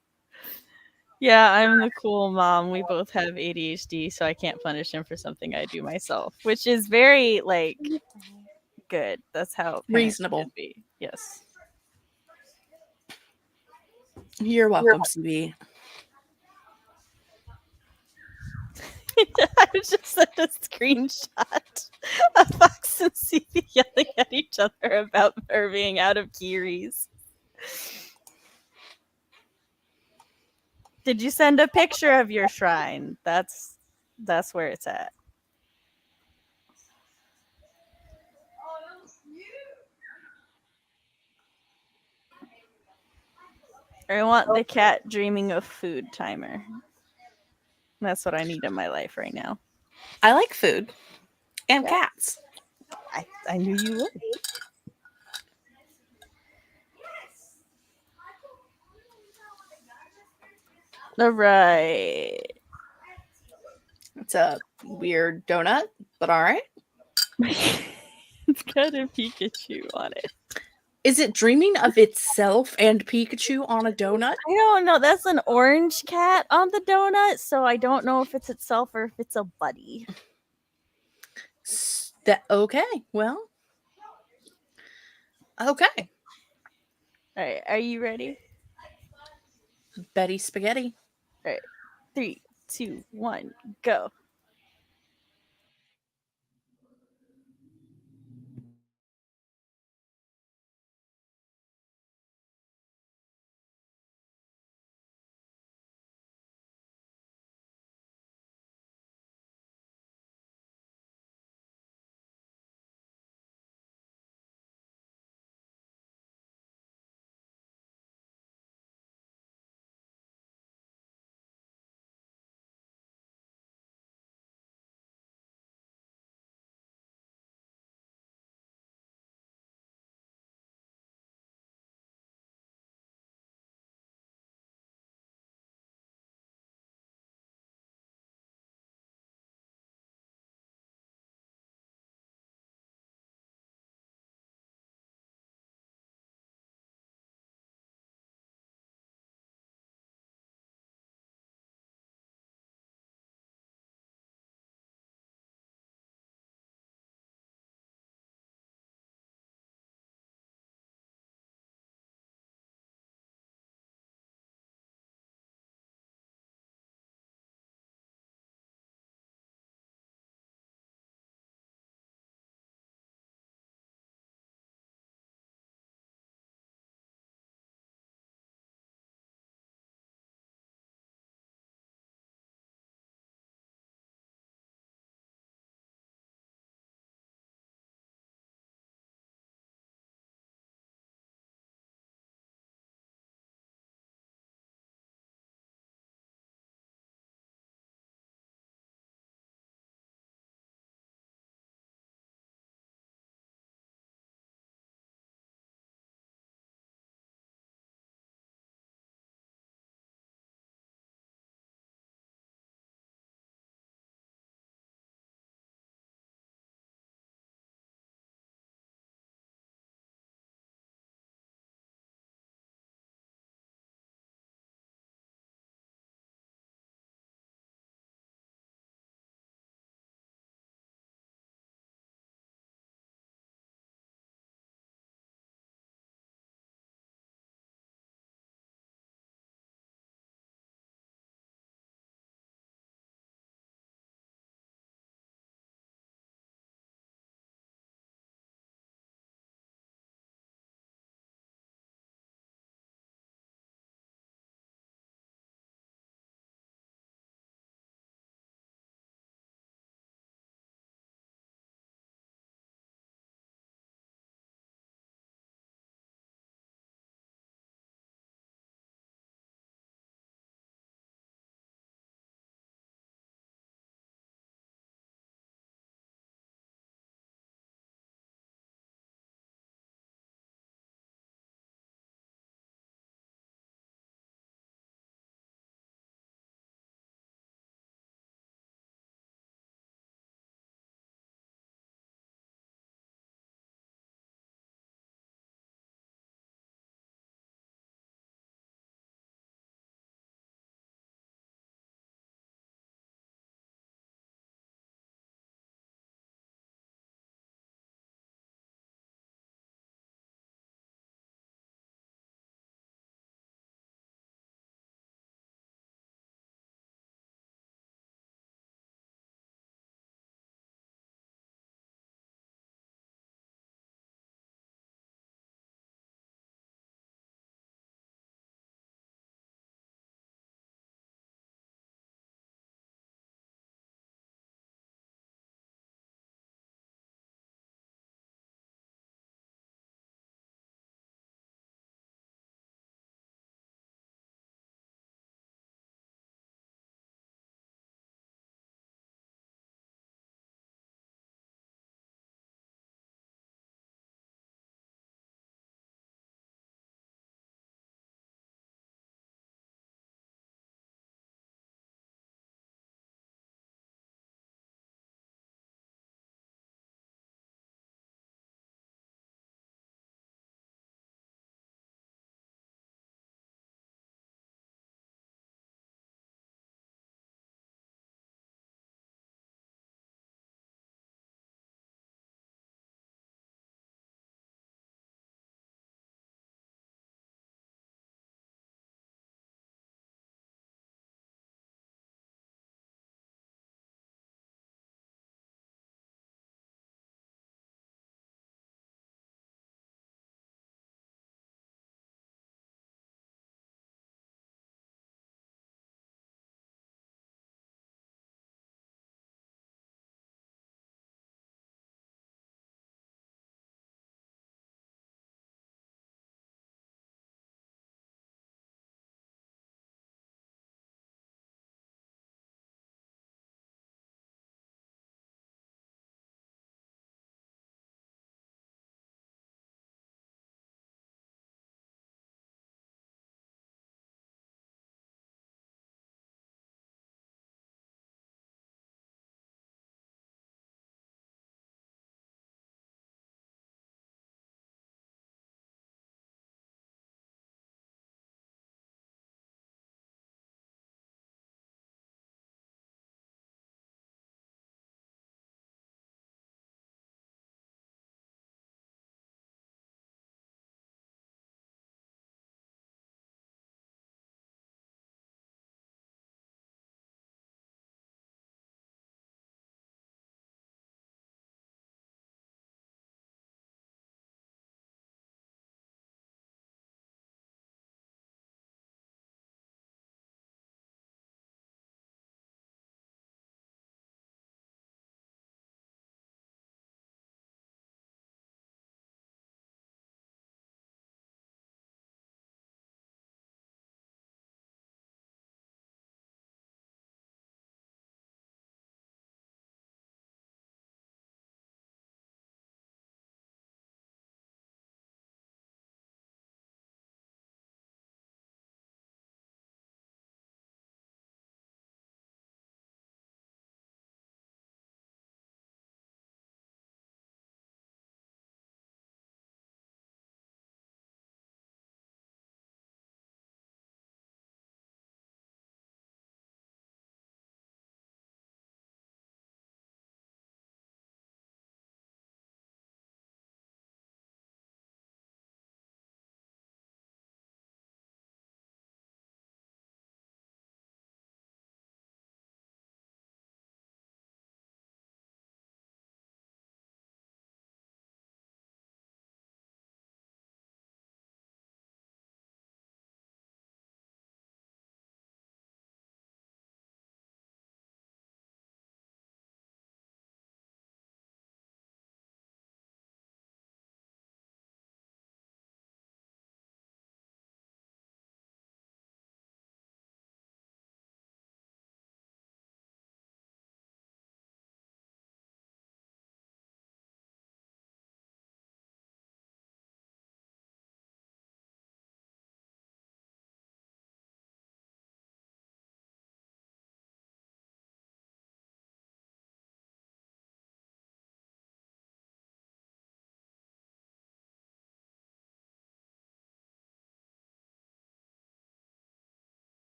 Yeah, I'm the cool mom. We both have ADHD, so I can't punish him for something I do myself, which is very like good. That's how parents Reasonable. should be. Yes. You're welcome, CB. I just sent a screenshot of Fox and CB yelling at each other about her being out of Kiris. Did you send a picture of your shrine? That's where it's at. I want the cat dreaming of food timer. That's what I need in my life right now. I like food and Yeah. cats. I knew you would. All right. It's a weird donut, but all right. It's got a Pikachu on it. Is it dreaming of itself and Pikachu on a donut? I don't know. That's an orange cat on the donut, so I don't know if it's itself or if it's a buddy. Okay, well. Okay. All right, are you ready? Betty Spaghetti. All right, 3, 2, 1, go.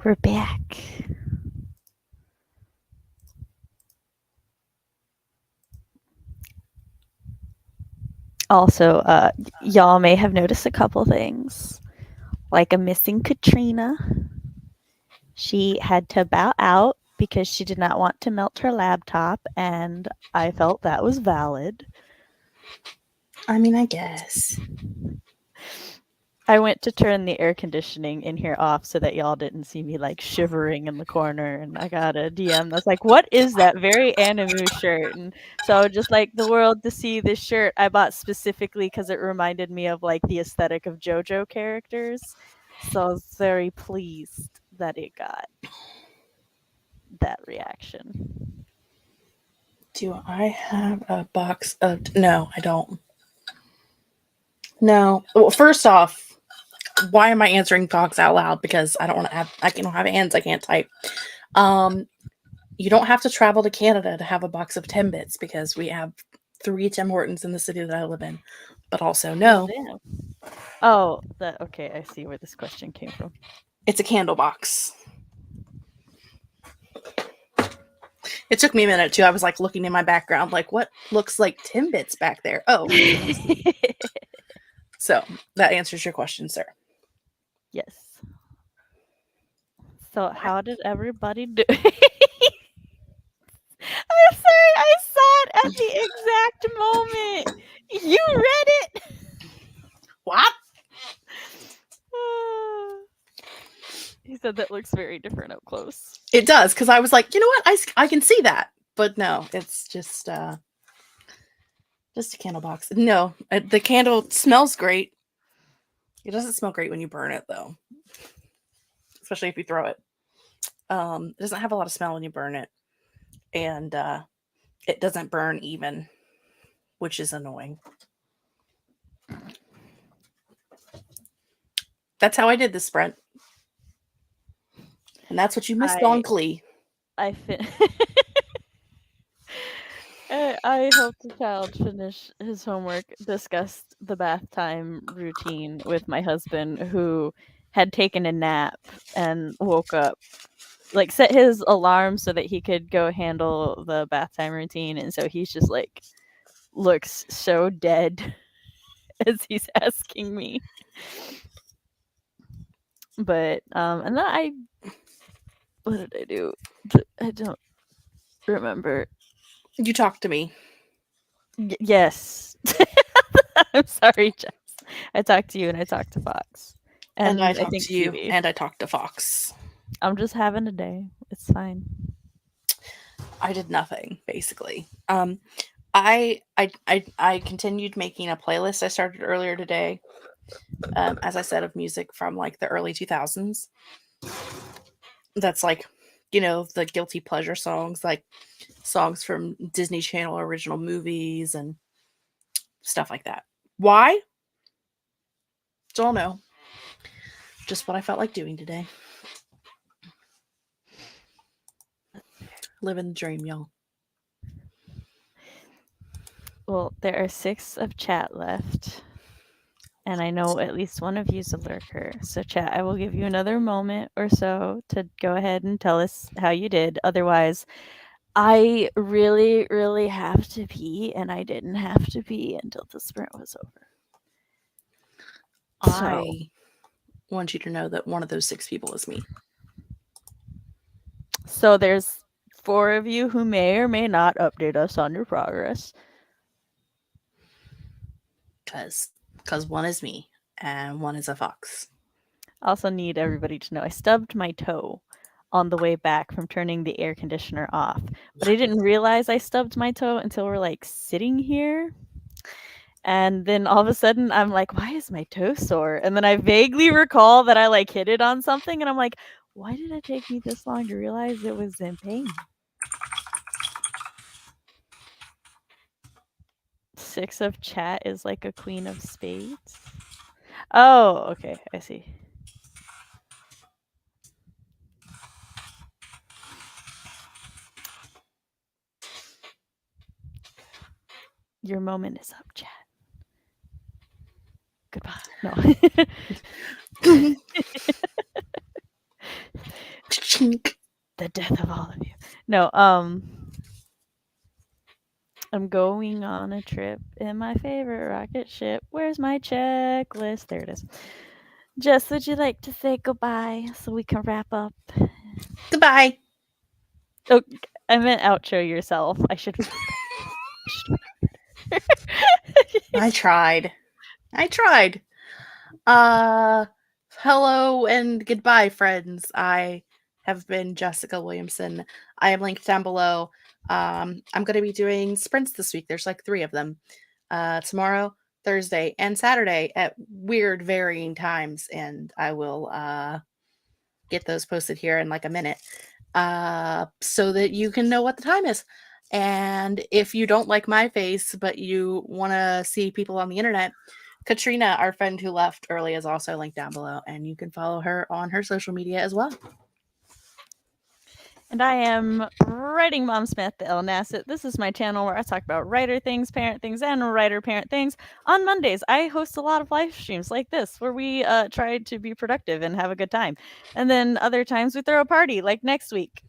We're back. Also, y'all may have noticed a couple things, like a missing Katrina. She had to bow out because she did not want to melt her laptop, and I felt that was valid. I mean, I guess. I went to turn the air conditioning in here off so that y'all didn't see me like shivering in the corner, and I got a DM that's like, "What is that very Animu shirt?" And so I would just like the world to see this shirt I bought specifically because it reminded me of like the aesthetic of JoJo characters. So I was very pleased that it got that reaction. Do I have a box of... No, I don't. No. Well, first off, why am I answering talks out loud? Because I don't want to have... I don't have hands. I can't type. You don't have to travel to Canada to have a box of Timbits because we have 3 Tim Hortons in the city that I live in. But also, no. Oh, okay. I see where this question came from. It's a candle box. It took me a minute too. I was like looking in my background, like what looks like Timbits back there? Oh. So that answers your question, sir. Yes. So how did everybody do? I'm sorry, I saw it at the exact moment. You read it. What? He said that looks very different up close. It does, because I was like, you know what? I can see that. But no, it's just a candle box. No, the candle smells great. It doesn't smell great when you burn it, though. Especially if you throw it. It doesn't have a lot of smell when you burn it. And it doesn't burn even, which is annoying. That's how I did this, Brent. And that's what you missed on Glee. I hope the child finished his homework, discussed the bath time routine with my husband, who had taken a nap and woke up, like set his alarm so that he could go handle the bath time routine. And so he's just like, looks so dead as he's asking me. But, and then what did I do? I don't remember. You talked to me. Yes. I'm sorry, Jess. I talked to you and I talked to Fox. And I talked to you and I talked to Fox. I'm just having a day. It's fine. I did nothing, basically. I continued making a playlist I started earlier today. As I said, of music from like the early 2000s. That's like, you know, the guilty pleasure songs, like songs from Disney Channel original movies and stuff like that. Why? Don't know. Just what I felt like doing today. Living the dream, y'all. Well, there are 6 of chat left. And I know at least one of you's a lurker. So chat, I will give you another moment or so to go ahead and tell us how you did. Otherwise, I really, really have to pee, and I didn't have to pee until the sprint was over. I want you to know that one of those 6 people is me. So there's 4 of you who may or may not update us on your progress. Because one is me and one is a Fox. I also need everybody to know I stubbed my toe on the way back from turning the air conditioner off. But I didn't realize I stubbed my toe until we're like sitting here. And then all of a sudden I'm like, why is my toe sore? And then I vaguely recall that I like hit it on something and I'm like, why did it take me this long to realize it was in pain? 6 of chat is like a queen of spades. Oh, okay, I see. Your moment is up, chat. Goodbye. No. The death of all of you. No, I'm going on a trip in my favorite rocket ship. Where's my checklist? There it is. Jess, would you like to say goodbye so we can wrap up? Goodbye. Oh, I meant outro yourself. I should. I tried. Hello and goodbye, friends. I have been Jessica Williamson. I am linked down below. I'm going to be doing sprints this week. There's like 3 of them. Tomorrow, Thursday, and Saturday at weird varying times, and I will get those posted here in like a minute so that you can know what the time is. And if you don't like my face, but you want to see people on the internet, Katrina, our friend who left early, is also linked down below, and you can follow her on her social media as well. And I am Writing Mom Samantha L. Nasset. This is my channel where I talk about writer things, parent things, and writer parent things. On Mondays, I host a lot of live streams like this where we try to be productive and have a good time. And then other times we throw a party, like next week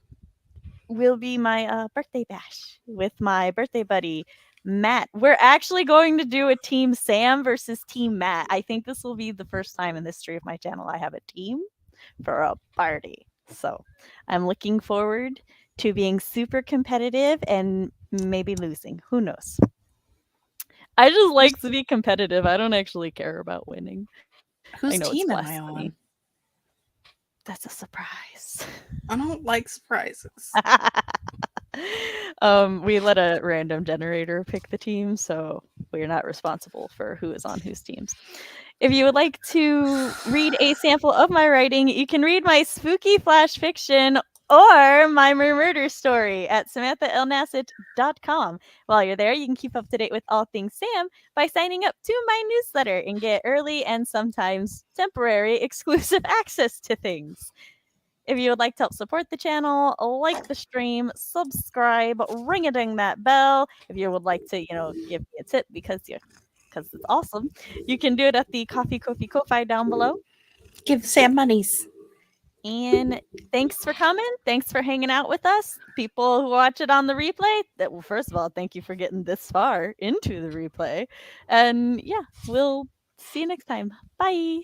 will be my birthday bash with my birthday buddy, Matt. We're actually going to do a Team Sam versus Team Matt. I think this will be the first time in the history of my channel I have a team for a party. So I'm looking forward to being super competitive and maybe losing. Who knows? I just like to be competitive. I don't actually care about winning. Whose I know team it's am I blasphemy. on? That's a surprise. I don't like surprises. We let a random generator pick the team, so we're not responsible for who is on whose teams. If you would like to read a sample of my writing, you can read my spooky flash fiction or my murder story at samanthallnasset.com. While you're there, you can keep up to date with all things Sam by signing up to my newsletter and get early and sometimes temporary exclusive access to things. If you would like to help support the channel, like the stream, subscribe, ring-a-ding that bell. If you would like to, give me a tip because it's awesome, you can do it at the Ko-fi down below. Give Sam monies. And thanks for coming. Thanks for hanging out with us. People who watch it on the replay, well, first of all, thank you for getting this far into the replay. And yeah, we'll see you next time. Bye.